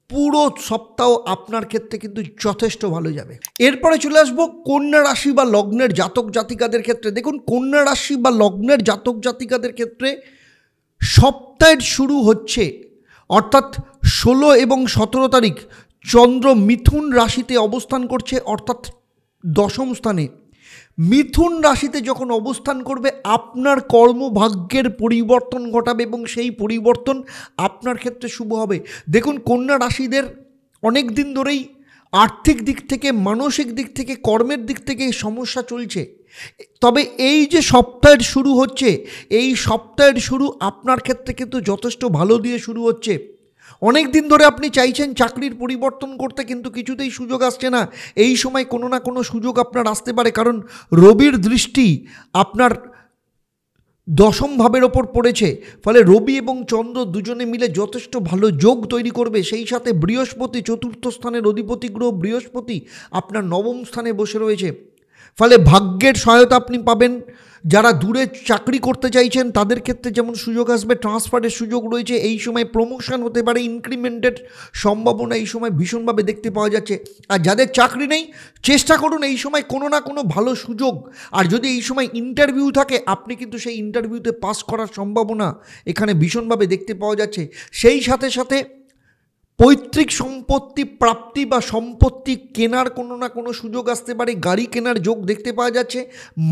পুরো সপ্তাহ আপনার ক্ষেত্রে কিন্তু যথেষ্ট ভালো যাবে। এরপরে চলে আসবো কন্যা রাশি বা লগ্নের জাতক জাতিকাদের ক্ষেত্রে। দেখুন, কন্যা রাশি বা লগ্নের জাতক জাতিকাদের ক্ষেত্রে সপ্তাহের শুরু হচ্ছে, অর্থাৎ 16 এবং 17 তারিখ চন্দ্র মিথুন রাশিতে অবস্থান করছে, অর্থাৎ দশম স্থানে। মিথুন রাশিতে যখন অবস্থান করবে আপনার কর্মভাগ্যের পরিবর্তন ঘটাবে এবং সেই পরিবর্তন আপনার ক্ষেত্রে শুভ হবে। দেখুন, কন্যা রাশিদের অনেক দিন ধরেই আর্থিক দিক থেকে, মানসিক দিক থেকে, কর্মের দিক থেকে সমস্যা চলছে। তবে এই যে সপ্তাহের শুরু হচ্ছে, এই সপ্তাহের শুরু আপনার ক্ষেত্রে কিন্তু যথেষ্ট ভালো দিয়ে শুরু হচ্ছে। অনেক দিন ধরে আপনি চাইছেন চাকরির পরিবর্তন করতে, কিন্তু কিছুতেই সুযোগ আসছে না। এই সময় কোনো না কোনো সুযোগ আপনার আসতে পারে, কারণ রবির দৃষ্টি আপনার দশম ভাবের ওপর পড়েছে। ফলে রবি এবং চন্দ্র দুজনে মিলে যথেষ্ট ভালো যোগ তৈরি করবে। সেই সাথে বৃহস্পতি, চতুর্থ স্থানের অধিপতি গ্রহ বৃহস্পতি আপনার নবম স্থানে বসে রয়েছে। ফলে ভাগ্যের সহায়তা আপনি পাবেন। যারা দূরে চাকরি করতে চাইছেন তাদের ক্ষেত্রে যেমন সুযোগ আসবে, ট্রান্সফারের সুযোগ রয়েছে। এই সময় প্রমোশন হতে পারে, ইনক্রিমেন্টের সম্ভাবনা এই সময় ভীষণভাবে দেখতে পাওয়া যাচ্ছে। আর যাদের চাকরি নেই, চেষ্টা করুন এই সময় কোনো না কোনো ভালো সুযোগ। আর যদি এই সময় ইন্টারভিউ থাকে, আপনি কিন্তু সেই ইন্টারভিউতে পাস করার সম্ভাবনা এখানে ভীষণভাবে দেখতে পাওয়া যাচ্ছে। সেই সাথে সাথে পৈতৃক সম্পত্তি প্রাপ্তি বা সম্পত্তি কেনার কোনো না কোনো সুযোগ আসতে পারে, গাড়ি কেনার যোগ দেখতে পাওয়া যাচ্ছে,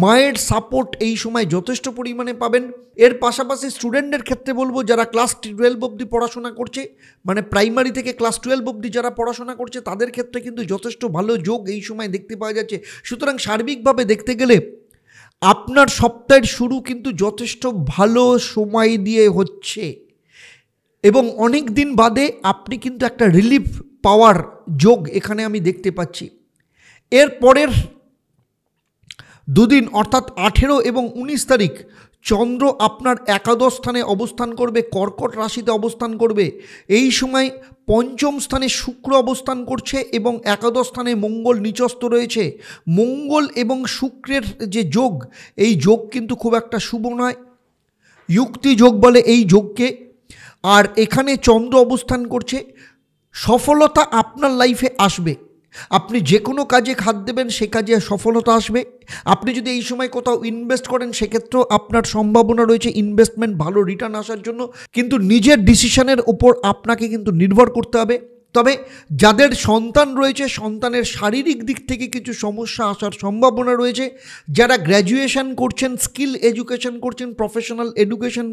মায়ের সাপোর্ট এই সময় যথেষ্ট পরিমাণে পাবেন। এর পাশাপাশি স্টুডেন্টদের ক্ষেত্রে বলবো যারা ক্লাস 12 অবধি পড়াশোনা করছে, মানে প্রাইমারি থেকে ক্লাস 12 অবধি যারা পড়াশোনা করছে তাদের ক্ষেত্রে কিন্তু যথেষ্ট ভালো যোগ এই সময় দেখতে পাওয়া যাচ্ছে। সুতরাং সার্বিকভাবে দেখতে গেলে আপনার সপ্তাহের শুরু কিন্তু যথেষ্ট ভালো সময় দিয়ে হচ্ছে এবং অনেক দিন বাদে আপনি কিন্তু একটা রিলিফ পাওয়ার যোগ এখানে আমি দেখতে পাচ্ছি। এর পরের দুদিন অর্থাৎ 18 এবং 19 তারিখ চন্দ্র আপনার একাদশ স্থানে অবস্থান করবে, কর্কট রাশিতে অবস্থান করবে। এই সময় পঞ্চম স্থানে শুক্র অবস্থান করছে এবং একাদশ স্থানে মঙ্গল নিচস্থ রয়েছে। মঙ্গল এবং শুক্রের যে যোগ, এই যোগ কিন্তু খুব একটা শুভ নয়, যুক্তি যোগ বলে এই যোগকে। আর এখানে চন্দ্র অবস্থান করছে, সফলতা আপনার লাইফে আসবে। আপনি যে কোনো কাজে হাত দেবেন সে কাজে সফলতা আসবে। আপনি যদি এই সময় কোথাও ইনভেস্ট করেন সেক্ষেত্রেও আপনার সম্ভাবনা রয়েছে ইনভেস্টমেন্ট ভালো রিটার্ন আসার জন্য, কিন্তু নিজের ডিসিশনের ওপর আপনাকে কিন্তু নির্ভর করতে হবে। তবে যাদের সন্তান রয়েছে সন্তানের শারীরিক দিক থেকে কিছু সমস্যা আসার সম্ভাবনা রয়েছে। যারা গ্র্যাজুয়েশন করছেন, স্কিল এডুকেশন করছেন, প্রফেশনাল এডুকেশন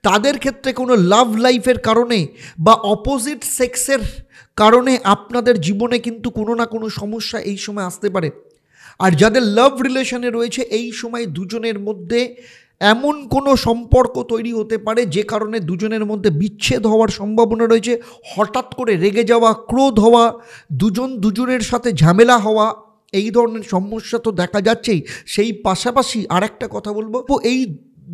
তাদের ক্ষেত্রে কোনো লাভ লাইফের কারণে বা অপোজিট সেক্সের কারণে আপনাদের জীবনে কিন্তু কোনো না কোনো সমস্যা এই সময় আসতে পারে। আর যাদের লাভ রিলেশনে রয়েছে এই সময় দুজনের মধ্যে এমন কোনো সম্পর্ক তৈরি হতে পারে যে কারণে দুজনের মধ্যে বিচ্ছেদ হওয়ার সম্ভাবনা রয়েছে। হঠাৎ করে রেগে যাওয়া, ক্রোধ হওয়া, দুজনের সাথে ঝামেলা হওয়া, এই ধরনের সমস্যা তো দেখা যাচ্ছেই। সেই পাশাপাশি আর একটা কথা বলবো, এই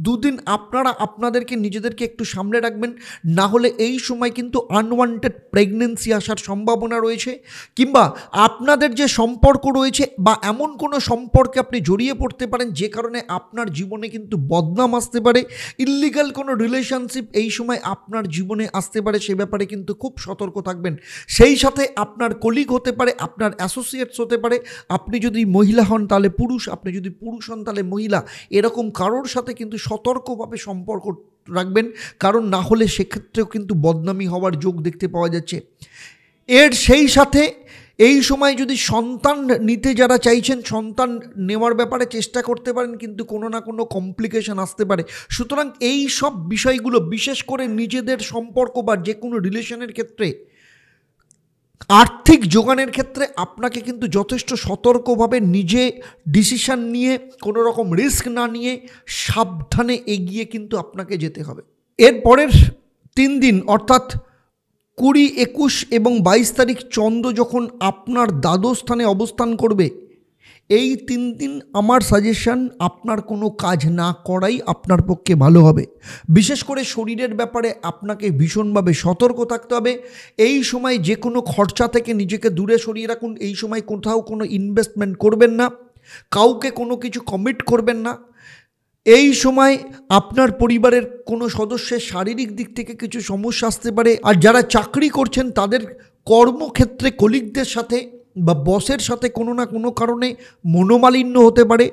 দুদিন আপনারা আপনাদেরকে নিজেদেরকে একটু সামনে রাখবেন, না হলে এই সময় কিন্তু আনওয়ান্টেড প্রেগনেন্সি আসার সম্ভাবনা রয়েছে, কিংবা আপনাদের যে সম্পর্ক রয়েছে বা এমন কোনো সম্পর্কে আপনি জড়িয়ে পড়তে পারেন যে কারণে আপনার জীবনে কিন্তু বদনাম আসতে পারে। ইল্লিগাল কোনো রিলেশনশিপ এই সময় আপনার জীবনে আসতে পারে, সে ব্যাপারে কিন্তু খুব সতর্ক থাকবেন। সেই সাথে আপনার কলিগ হতে পারে, আপনার অ্যাসোসিয়েটস হতে পারে। আপনি যদি মহিলা হন তাহলে পুরুষ, আপনি যদি পুরুষ হন তাহলে মহিলা, এরকম কারোর সাথে কিন্তু সতর্কভাবে সম্পর্ক রাখবেন, কারণ না হলে সেক্ষেত্রেও কিন্তু বদনামি হওয়ার যোগ দেখতে পাওয়া যাচ্ছে। এর সেই সাথে এই সময় যদি সন্তান নিতে যারা চাইছেন সন্তান নেওয়ার ব্যাপারে চেষ্টা করতে পারেন, কিন্তু কোনো না কোনো কমপ্লিকেশন আসতে পারে। সুতরাং এই সব বিষয়গুলো বিশেষ করে নিজেদের সম্পর্ক বা যে কোনো রিলেশনের ক্ষেত্রে, আর্থিক যোগানের ক্ষেত্রে আপনাকে কিন্তু যথেষ্ট সতর্কভাবে নিজে ডিসিশন নিয়ে কোনো রকম রিস্ক না নিয়ে সাবধানে এগিয়ে কিন্তু আপনাকে যেতে হবে। এর পরের 3 দিন অর্থাৎ 20, 21 এবং 22 তারিখ চন্দ্র যখন আপনার দ্বাদশ স্থানে অবস্থান করবে, এই 3 দিন আমার সাজেশন আপনার কোনো কাজ না করাই আপনার পক্ষে ভালো হবে। বিশেষ করে শরীরের ব্যাপারে আপনাকে ভীষণভাবে সতর্ক থাকতে হবে। এই সময় যে কোনো খরচা থেকে নিজেকে দূরে সরিয়ে রাখুন। এই সময় কোথাও কোনো ইনভেস্টমেন্ট করবেন না, কাউকে কোনো কিছু কমিট করবেন না। এই সময় আপনার পরিবারের কোনো সদস্যের শারীরিক দিক থেকে কিছু সমস্যা আসতে পারে। আর যারা চাকরি করছেন তাদের কর্মক্ষেত্রে কলিগদের সাথে বা বসের সাথে কোনো না কোনো কারণে মনোমালিন্য হতে পারে,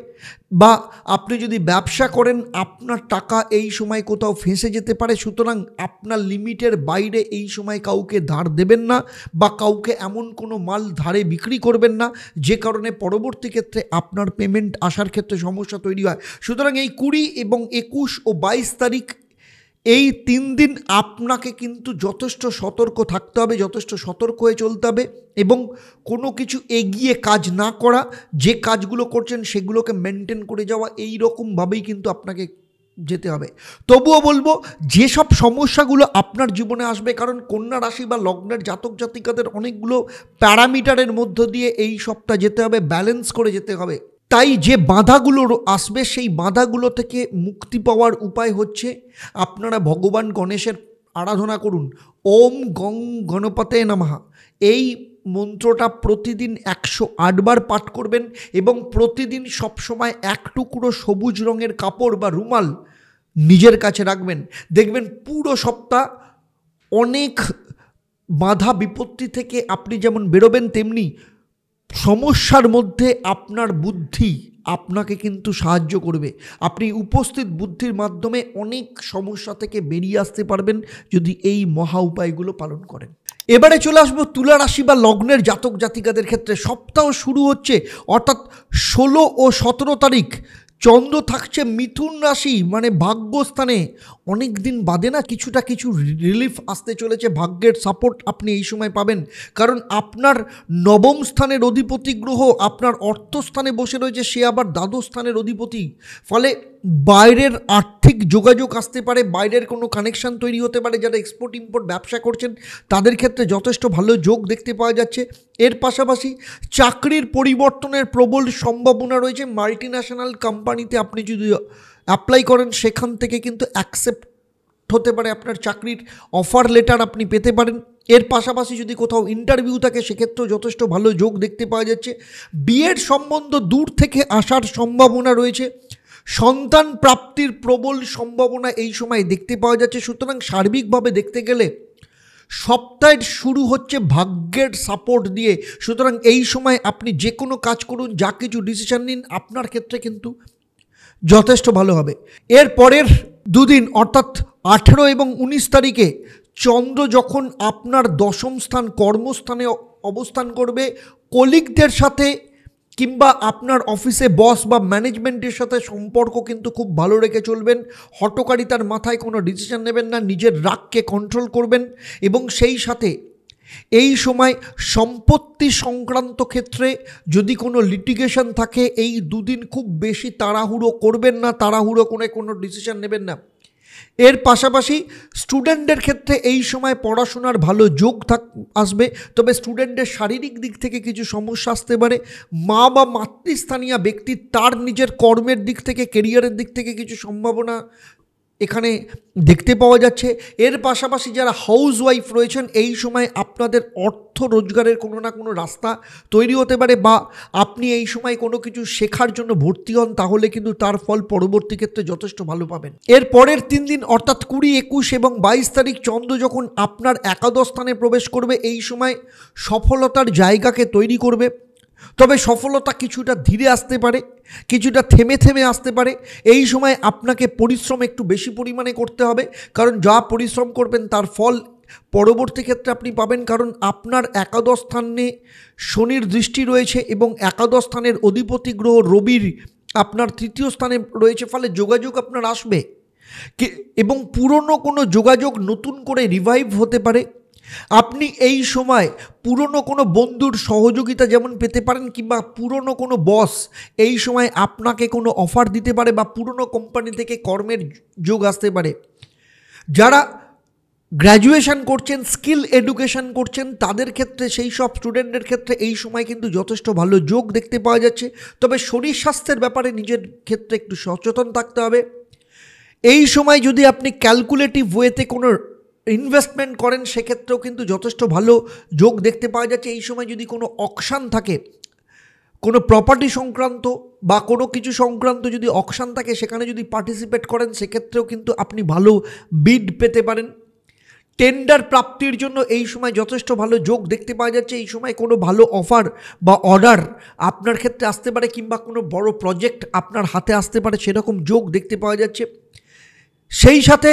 বা আপনি যদি ব্যবসা করেন আপনার টাকা এই সময় কোথাও ফেঁসে যেতে পারে। সুতরাং আপনার লিমিটের বাইরে এই সময় কাউকে ধার দেবেন না, বা কাউকে এমন কোনো মাল ধারে বিক্রি করবেন না যে কারণে পরবর্তী ক্ষেত্রে আপনার পেমেন্ট আসার ক্ষেত্রে সমস্যা তৈরি হয়। সুতরাং এই 20 এবং 21 ও 22 তারিখ এই 3 দিন আপনাকে কিন্তু যথেষ্ট সতর্ক থাকতে হবে, যথেষ্ট সতর্ক হয়ে চলতে হবে এবং কোনো কিছু এগিয়ে কাজ না করা, যে কাজগুলো করছেন সেগুলোকে মেনটেন করে যাওয়া, এই রকমভাবেই কিন্তু আপনাকে যেতে হবে। তবুও বলবো যেসব সমস্যাগুলো আপনার জীবনে আসবে, কারণ কন্যা রাশি বা লগ্নের জাতক জাতিকাদের অনেকগুলো প্যারামিটারের মধ্য দিয়ে এই সবটা যেতে হবে, ব্যালেন্স করে যেতে হবে। তাই যে বাধাগুলো আসবে সেই বাধাগুলো থেকে মুক্তি পাওয়ার উপায় হচ্ছে আপনারা ভগবান গণেশের আরাধনা করুন। ওম গং গণপতে নমঃ, এই মন্ত্রটা প্রতিদিন 108 বার পাঠ করবেন এবং প্রতিদিন সবসময় এক টুকরো সবুজ রঙের কাপড় বা রুমাল নিজের কাছে রাখবেন। দেখবেন পুরো সপ্তাহ অনেক বাধা বিপত্তি থেকে আপনি যেমন বেরোবেন, তেমনি সমস্যার মধ্যে আপনার বুদ্ধি আপনাকে কিন্তু সাহায্য করবে। আপনি উপস্থিত বুদ্ধির মাধ্যমে অনেক সমস্যা থেকে বেরিয়ে আসতে পারবেন যদি এই মহা উপায়গুলো পালন করেন। এবারে চলে আসবো তুলা রাশি বা লগ্নের জাতক জাতিকাদের ক্ষেত্রে। সপ্তাহ শুরু হচ্ছে অর্থাৎ 16 ও 17 তারিখ চন্দ্র থাকছে মিথুন রাশি মানে ভাগ্যস্থানে। অনেক দিন বাদে না কিছু রিলিফ আসতে চলেছে, ভাগ্যের সাপোর্ট আপনি এই সময় পাবেন। কারণ আপনার নবম স্থানের অধিপতি গ্রহ আপনার অর্থস্থানে বসে রয়েছে, সে আবার দ্বাদশ স্থানের অধিপতি। ফলে বাইরের আর্থিক যোগাযোগ আসতে পারে, বাইরের কোনো কানেকশান তৈরি হতে পারে। যারা এক্সপোর্ট ইম্পোর্ট ব্যবসা করছেন তাদের ক্ষেত্রে যথেষ্ট ভালো যোগ দেখতে পাওয়া যাচ্ছে। এর পাশাপাশি চাকরির পরিবর্তনের প্রবল সম্ভাবনা রয়েছে। মাল্টি ন্যাশনাল কোম্পানিতে আপনি যদি অ্যাপ্লাই করেন সেখান থেকে কিন্তু অ্যাকসেপ্ট হতে পারে, আপনার চাকরির অফার লেটার আপনি পেতে পারেন। এর পাশাপাশি যদি কোথাও ইন্টারভিউ থাকে সেক্ষেত্রেও যথেষ্ট ভালো যোগ দেখতে পাওয়া যাচ্ছে। বিয়ের সম্বন্ধ দূর থেকে আসার সম্ভাবনা রয়েছে। সন্তান প্রাপ্তির প্রবল সম্ভাবনা এই সময় দেখতে পাওয়া যাচ্ছে। সুতরাং সার্বিকভাবে দেখতে গেলে সপ্তাহের শুরু হচ্ছে ভাগ্যের সাপোর্ট দিয়ে। সুতরাং এই সময় আপনি যে কোনো কাজ করুন, যা কিছু ডিসিশন নিন, আপনার ক্ষেত্রে কিন্তু যথেষ্ট ভালো হবে। এর পরের দুদিন অর্থাৎ 18 এবং 19 তারিখে চন্দ্র যখন আপনার দশম স্থান কর্মস্থানে অবস্থান করবে, কলিগদের সাথে কিংবা আপনার অফিসে বস বা ম্যানেজমেন্টের সাথে সম্পর্ক কিন্তু খুব ভালো রেখে চলবেন। হঠকারিতার মাথায় কোনো ডিসিশন নেবেন না, নিজের রাগকে কন্ট্রোল করবেন। এবং সেই সাথে এই সময় সম্পত্তি সংক্রান্ত ক্ষেত্রে যদি কোনো লিটিগেশন থাকে, এই দুদিন খুব বেশি তাড়াহুড়ো করবেন না, তাড়াহুড়ো করে কোনো ডিসিশন নেবেন না। এর পাশাপাশি স্টুডেন্টদের ক্ষেত্রে এই সময় পড়াশোনার ভালো যোগ আসবে, তবে স্টুডেন্টের শারীরিক দিক থেকে কিছু সমস্যা আসতে পারে। মা বা মাতৃস্থানীয় ব্যক্তি তার নিজের কর্মের দিক থেকে, কেরিয়ারের দিক থেকে কিছু সম্ভাবনা এখানে দেখতে পাওয়া যাচ্ছে। এর পাশাপাশি যারা হাউস ওয়াইফ রয়েছেন এই সময় আপনাদের অর্থ রোজগারের কোনো না কোনো রাস্তা তৈরি হতে পারে, বা আপনি এই সময় কোনো কিছু শেখার জন্য ভর্তি হন, তাহলে কিন্তু তার ফল পরবর্তী ক্ষেত্রে যথেষ্ট ভালো পাবেন। এর পরের 3 দিন অর্থাৎ 20, 21 এবং 22 তারিখ চন্দ্র যখন আপনার একাদশ স্থানে প্রবেশ করবে, এই সময় সফলতার জায়গাকে তৈরি করবে। তবে সফলতা কিছুটা ধীরে আসতে পারে, কিছুটা থেমে থেমে আসতে পারে। এই সময় আপনাকে পরিশ্রম একটু বেশি পরিমাণে করতে হবে, কারণ যা পরিশ্রম করবেন তার ফল পরবর্তী ক্ষেত্রে আপনি পাবেন। কারণ আপনার একাদশ স্থানে শনির দৃষ্টি রয়েছে এবং একাদশ স্থানের অধিপতি গ্রহ রবির আপনার তৃতীয় স্থানে রয়েছে। ফলে যোগাযোগ আপনার আসবে এবং পুরনো কোনো যোগাযোগ নতুন করে রিভাইভ হতে পারে। আপনি এই সময় পুরনো কোনো বন্ধুর সহযোগিতা যেমন পেতে পারেন, কিংবা পুরনো কোনো বস এই সময় আপনাকে কোনো অফার দিতে পারে, বা পুরনো কোম্পানি থেকে কর্মের যোগ আসতে পারে। যারা গ্র্যাজুয়েশন করছেন, স্কিল এডুকেশন করছেন, তাদের ক্ষেত্রে, সেই সব স্টুডেন্টদের ক্ষেত্রে এই সময় কিন্তু যথেষ্ট ভালো যোগ দেখতে পাওয়া যাচ্ছে। তবে শরীর স্বাস্থ্যের ব্যাপারে নিজের ক্ষেত্রে একটু সচেতন থাকতে হবে। এই সময় যদি আপনি ক্যালকুলেটিভ ওয়েতে কোনো ইনভেস্টমেন্ট করেন সেক্ষেত্রেও কিন্তু যথেষ্ট ভালো যোগ দেখতে পাওয়া যাচ্ছে। এই সময় যদি কোনো অকশান থাকে, কোনো প্রপার্টি সংক্রান্ত বা কোনো কিছু সংক্রান্ত যদি অকশান থাকে, সেখানে যদি পার্টিসিপেট করেন সেক্ষেত্রেও কিন্তু আপনি ভালো বিড পেতে পারেন। টেন্ডার প্রাপ্তির জন্য এই সময় যথেষ্ট ভালো যোগ দেখতে পাওয়া যাচ্ছে। এই সময় কোনো ভালো অফার বা অর্ডার আপনার ক্ষেত্রে আসতে পারে, কিংবা কোনো বড় প্রজেক্ট আপনার হাতে আসতে পারে, সেরকম যোগ দেখতে পাওয়া যাচ্ছে। সেই সাথে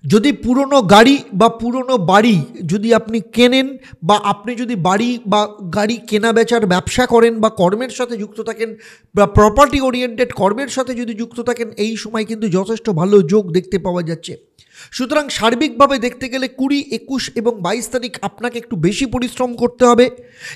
যদি পুরনো গাড়ি বা পুরনো বাড়ি যদি আপনি কেনেন, বা আপনি যদি বাড়ি বা গাড়ি কেনা বেচার ব্যবসা করেন বা কর্মের সাথে যুক্ত থাকেন, বা প্রপার্টি ওরিয়েন্টেড কর্মের সাথে যদি যুক্ত থাকেন, এই সময় কিন্তু যথেষ্ট ভালো যোগ দেখতে পাওয়া যাচ্ছে। সুতরাং সার্বিকভাবে দেখতে গেলে 20, 21 এবং 22 তারিখ আপনাকে একটু বেশি পরিশ্রম করতে হবে,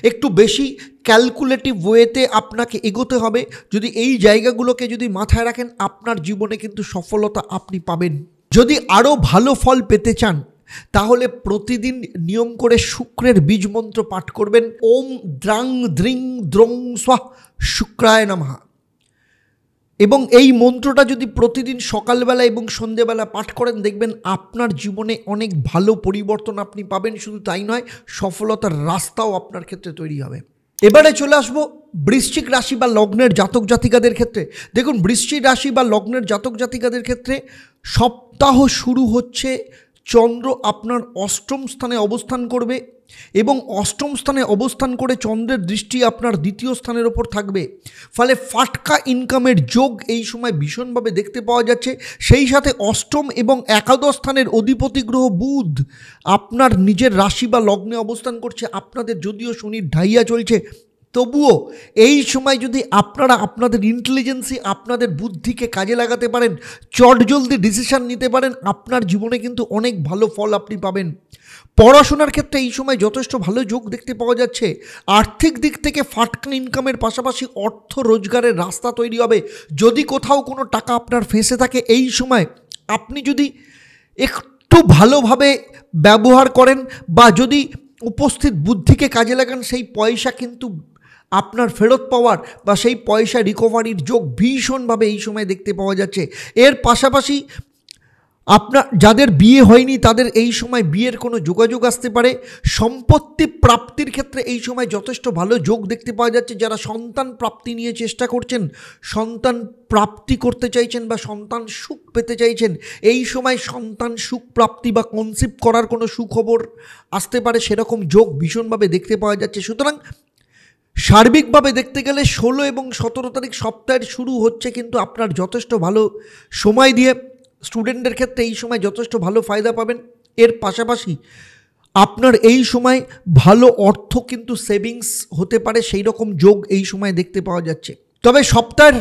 একটু বেশি ক্যালকুলেটিভ ওয়েতে আপনাকে এগোতে হবে। যদি এই জায়গাগুলোকে যদি মাথায় রাখেন, আপনার জীবনে কিন্তু সফলতা আপনি পাবেন। যদি আরও ভালো ফল পেতে চান তাহলে প্রতিদিন নিয়ম করে শুক্রের বীজ মন্ত্র পাঠ করবেন। ওম দ্রাং দ্রিং দ্রং স্বাহ শুক্রায় নমঃ। এবং এই মন্ত্রটা যদি প্রতিদিন সকালবেলা এবং সন্ধেবেলা পাঠ করেন, দেখবেন আপনার জীবনে অনেক ভালো পরিবর্তন আপনি পাবেন। শুধু তাই নয়, সফলতার রাস্তাও আপনার ক্ষেত্রে তৈরি হবে। এবারে চলে আসবো বৃশ্চিক রাশি বা লগ্নের জাতক জাতিকাদের ক্ষেত্রে। দেখুন, বৃশ্চিক রাশি বা লগ্নের জাতক জাতিকাদের ক্ষেত্রে সপ্তাহ শুরু হচ্ছে, চন্দ্র আপনার অষ্টম স্থানে অবস্থান করবে এবং অষ্টম স্থানে অবস্থান করে চন্দ্রের দৃষ্টি আপনার দ্বিতীয় স্থানের ওপর থাকবে। ফলে ফাটকা ইনকামের যোগ এই সময় ভীষণভাবে দেখতে পাওয়া যাচ্ছে। সেই সাথে অষ্টম এবং একাদশ স্থানের অধিপতি গ্রহ বুধ আপনার নিজের রাশি বা লগ্নে অবস্থান করছে। আপনাদের যদিও শনির ঢাইয়া চলছে, তবুও এই সময় যদি আপনারা আপনাদের ইন্টেলিজেন্সি, আপনাদের বুদ্ধিকে কাজে লাগাতে পারেন, চটজলদি ডিসিশন নিতে পারেন, আপনার জীবনে কিন্তু অনেক ভালো ফল আপনি পাবেন। পড়াশোনার ক্ষেত্রে এই সময় যথেষ্ট ভালো যোগ দেখতে পাওয়া যাচ্ছে। আর্থিক দিক থেকে ফাটকা ইনকামের পাশাপাশি অর্থ রোজগারের রাস্তা তৈরি হবে। যদি কোথাও কোনো টাকা আপনার ফেঁসে থাকে, এই সময় আপনি যদি একটু ভালোভাবে ব্যবহার করেন বা যদি উপস্থিত বুদ্ধিকে কাজে লাগান, সেই পয়সা কিন্তু আপনার ফেরত পাওয়ার বা সেই পয়সা রিকভারির যোগ ভীষণভাবে এই সময় দেখতে পাওয়া যাচ্ছে। এর পাশাপাশি আপনার যাদের বিয়ে হয়নি তাদের এই সময় বিয়ের কোনো যোগাযোগ আসতে পারে। সম্পত্তি প্রাপ্তির ক্ষেত্রে এই সময় যথেষ্ট ভালো যোগ দেখতে পাওয়া যাচ্ছে। যারা সন্তান প্রাপ্তি নিয়ে চেষ্টা করছেন, সন্তান প্রাপ্তি করতে চাইছেন বা সন্তান সুখ পেতে চাইছেন, এই সময় সন্তান সুখ প্রাপ্তি বা কনসিভ করার কোনো সুখবর আসতে পারে, সেরকম যোগ ভীষণভাবে দেখতে পাওয়া যাচ্ছে। সুতরাং সার্বিকভাবে দেখতে গেলে 16 এবং 17 তারিখ সপ্তাহের শুরু হচ্ছে কিন্তু আপনার যথেষ্ট ভালো সময় দিয়ে। স্টুডেন্টদের ক্ষেত্রে এই সময় যথেষ্ট ভালো ফায়দা পাবেন। এর পাশাপাশি আপনার এই সময় ভালো অর্থ কিন্তু সেভিংস হতে পারে, সেই রকম যোগ এই সময় দেখতে পাওয়া যাচ্ছে। তবে সপ্তাহের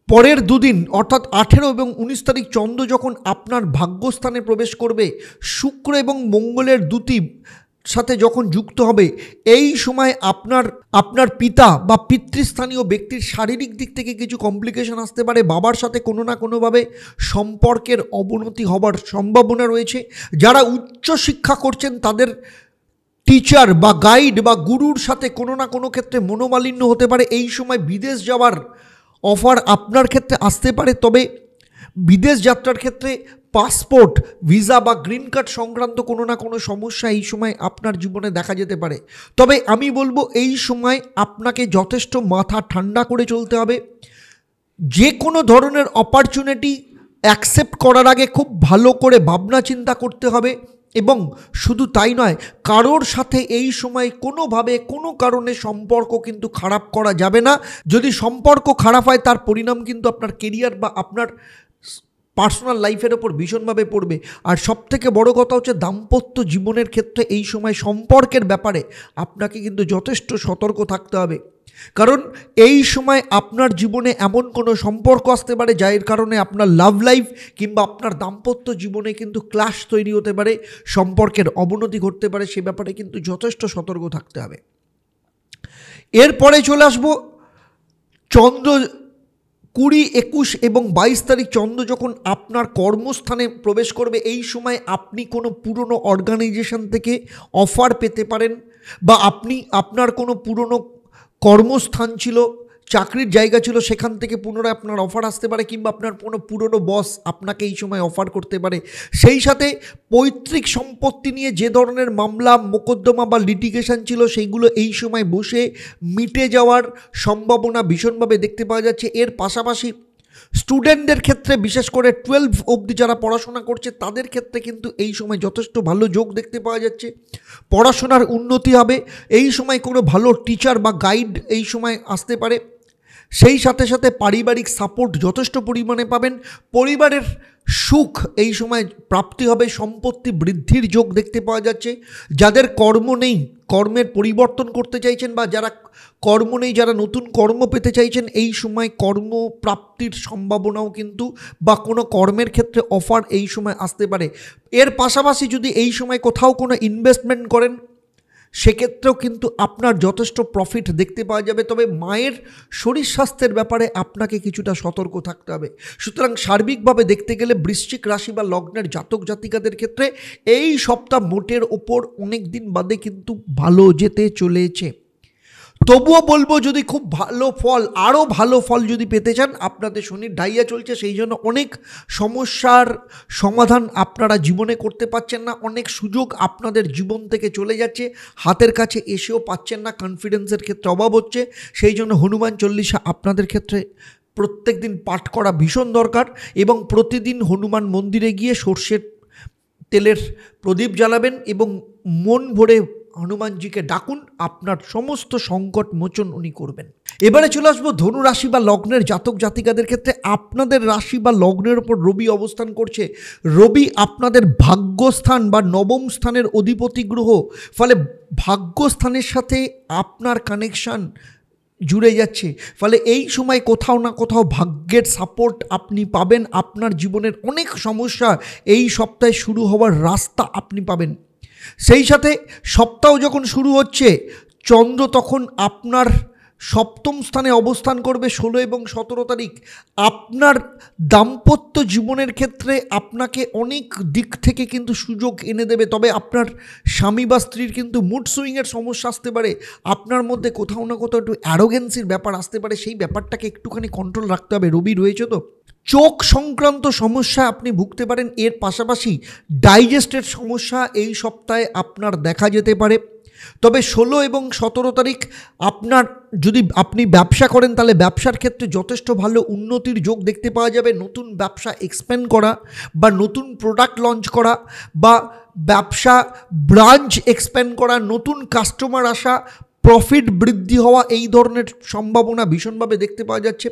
পরের দুদিন অর্থাৎ 18 এবং 19 তারিখ চন্দ্র যখন আপনার ভাগ্যস্থানে প্রবেশ করবে, শুক্র এবং মঙ্গলের দুটি সাথে যখন যুক্ত হবে, এই সময় আপনার পিতা বা পিতৃস্থানীয় ব্যক্তির শারীরিক দিক থেকে কিছু কমপ্লিকেশন আসতে পারে। বাবার সাথে কোনো না কোনোভাবে সম্পর্কের অবনতি হবার সম্ভাবনা রয়েছে। যারা উচ্চ শিক্ষা করছেন তাদের টিচার বা গাইড বা গুরুর সাথে কোনো না কোনো ক্ষেত্রে মনোমালিন্য হতে পারে। এই সময় বিদেশ যাওয়ার অফার আপনার ক্ষেত্রে আসতে পারে। তবে বিদেশ যাত্রার ক্ষেত্রে পাসপোর্ট, ভিসা বা গ্রিন কার্ড সংক্রান্ত কোনো না কোনো সমস্যা এই সময় আপনার জীবনে দেখা যেতে পারে। তবে আমি বলবো এই সময় আপনাকে যথেষ্ট মাথা ঠান্ডা করে চলতে হবে। যে কোনো ধরনের অপরচুনিটি অ্যাকসেপ্ট করার আগে খুব ভালো করে ভাবনা চিন্তা করতে হবে। এবং শুধু তাই নয়, কারোর সাথে এই সময় কোনোভাবে কোনো কারণে সম্পর্ক কিন্তু খারাপ করা যাবে না। যদি সম্পর্ক খারাপ হয় তার পরিণাম কিন্তু আপনার কেরিয়ার বা আপনার পার্সোনাল লাইফের ওপর ভীষণভাবে পড়বে। আর সবথেকে বড় কথা হচ্ছে দাম্পত্য জীবনের ক্ষেত্রে এই সময় সম্পর্কের ব্যাপারে আপনাকে কিন্তু যথেষ্ট সতর্ক থাকতে হবে। কারণ এই সময় আপনার জীবনে এমন কোনো সম্পর্ক আসতে পারে যার কারণে আপনার লাভ লাইফ কিংবা আপনার দাম্পত্য জীবনে কিন্তু ক্লাশ তৈরি হতে পারে, সম্পর্কের অবনতি ঘটতে পারে। সে ব্যাপারে কিন্তু যথেষ্ট সতর্ক থাকতে হবে। এরপরে চলে আসবো চন্দ্র 20, 21 এবং 22 তারিখ চন্দ্র যখন আপনার কর্মস্থানে প্রবেশ করবে, এই সময় আপনি কোনো পুরনো অর্গানাইজেশন থেকে অফার পেতে পারেন বা আপনার কোনো পুরনো কর্মস্থান ছিল, চাকরির জায়গা ছিল, সেখান থেকে পুনরায় আপনার অফার আসতে পারে কিংবা আপনার কোনো পুরনো বস আপনাকে এই সময় অফার করতে পারে। সেই সাথে পৈতৃক সম্পত্তি নিয়ে যে ধরনের মামলা মোকদ্দমা বা লিটিগেশন ছিল সেইগুলো এই সময় বসে মিটে যাওয়ার সম্ভাবনা ভীষণভাবে দেখতে পাওয়া যাচ্ছে। এর পাশাপাশি স্টুডেন্টদের ক্ষেত্রে বিশেষ করে 12 অবধি যারা পড়াশোনা করছে তাদের ক্ষেত্রে কিন্তু এই সময় যথেষ্ট ভালো যোগ দেখতে পাওয়া যাচ্ছে। পড়াশোনার উন্নতি হবে। এই সময় কোনো ভালো টিচার বা গাইড এই সময় আসতে পারে। সেই সাথে সাথে পারিবারিক সাপোর্ট যথেষ্ট পরিমাণে পাবেন। পরিবারের সুখ এই সময় প্রাপ্তি হবে। সম্পত্তি বৃদ্ধির যোগ দেখতে পাওয়া যাচ্ছে। যাদের কর্ম নেই, কর্মের পরিবর্তন করতে চাইছেন বা যারা কর্ম নেই, যারা নতুন কর্ম পেতে চাইছেন, এই সময় কর্মপ্রাপ্তির সম্ভাবনাও কিন্তু বা কোনো কর্মের ক্ষেত্রে অফার এই সময় আসতে পারে। এর পাশাপাশি যদি এই সময় কোথাও কোনো ইনভেস্টমেন্ট করেন সেক্ষেত্রেও কিন্তু আপনার যথেষ্ট প্রফিট দেখতে পাওয়া যাবে। তবে মায়ের শরীর স্বাস্থ্যের ব্যাপারে আপনাকে কিছুটা সতর্ক থাকতে হবে। সুতরাং সার্বিকভাবে দেখতে গেলে বৃশ্চিক রাশি বা লগ্নের জাতক জাতিকাদের ক্ষেত্রে এই সপ্তাহ মোটের ওপর অনেক দিন বাদে কিন্তু ভালো যেতে চলেছে। তবুও বলবো যদি খুব ভালো ফল, আরও ভালো ফল যদি পেতে চান, আপনাদের শনির ঢাইয়া চলছে, সেই জন্য অনেক সমস্যার সমাধান আপনারা জীবনে করতে পারছেন না। অনেক সুযোগ আপনাদের জীবন থেকে চলে যাচ্ছে, হাতের কাছে এসেও পাচ্ছেন না। কনফিডেন্সের ক্ষেত্রে অভাব হচ্ছে। সেই জন্য হনুমান চল্লিশা আপনাদের ক্ষেত্রে প্রত্যেক দিন পাঠ করা ভীষণ দরকার এবং প্রতিদিন হনুমান মন্দিরে গিয়ে সর্ষের তেলের প্রদীপ জ্বালাবেন এবং মন ভরে হনুমানজিকে ডাকুন, আপনার সমস্ত সংকট মোচন উনি করবেন। এবারে চলে আসবো ধনু রাশি বা লগ্নের জাতক জাতিকাদের ক্ষেত্রে। আপনাদের রাশি বা লগ্নের ওপর রবি অবস্থান করছে। রবি আপনাদের ভাগ্যস্থান বা নবম স্থানের অধিপতি গ্রহ, ফলে ভাগ্যস্থানের সাথে আপনার কানেকশান জুড়ে যাচ্ছে। ফলে এই সময় কোথাও না কোথাও ভাগ্যের সাপোর্ট আপনি পাবেন। আপনার জীবনের অনেক সমস্যা এই সপ্তাহে শুরু হওয়ার রাস্তা আপনি পাবেন। সেই সাথে সপ্তাহ যখন শুরু হচ্ছে, চন্দ্র তখন আপনার সপ্তম স্থানে অবস্থান করবে 16 এবং 17 তারিখ। আপনার দাম্পত্য জীবনের ক্ষেত্রে আপনাকে অনেক দিক থেকে কিন্তু সুযোগ এনে দেবে। তবে আপনার স্বামী বা স্ত্রীর কিন্তু মুড সুইংয়ের সমস্যা আসতে পারে। আপনার মধ্যে কোথাও না কোথাও একটু অ্যারোগেন্সির ব্যাপার আসতে পারে, সেই ব্যাপারটাকে একটুখানি কন্ট্রোল রাখতে হবে। রবি রয়েছে তো, চোখ সংক্রান্ত সমস্যা আপনি ভুগতে পারেন। এর পাশাপাশি ডাইজেস্টের সমস্যা এই সপ্তাহে আপনার দেখা যেতে পারে। তবে 16 এবং 17 তারিখ আপনার, যদি আপনি ব্যবসা করেন তাহলে ব্যবসার ক্ষেত্রে যথেষ্ট ভালো উন্নতির যোগ দেখতে পাওয়া যাবে। নতুন ব্যবসা এক্সপ্যান্ড করা বা নতুন প্রোডাক্ট লঞ্চ করা বা ব্যবসা ব্রাঞ্চ এক্সপ্যান্ড করা, নতুন কাস্টমার আসা, প্রফিট বৃদ্ধি হওয়া, এই ধরনের সম্ভাবনা ভীষণভাবে দেখতে পাওয়া যাচ্ছে।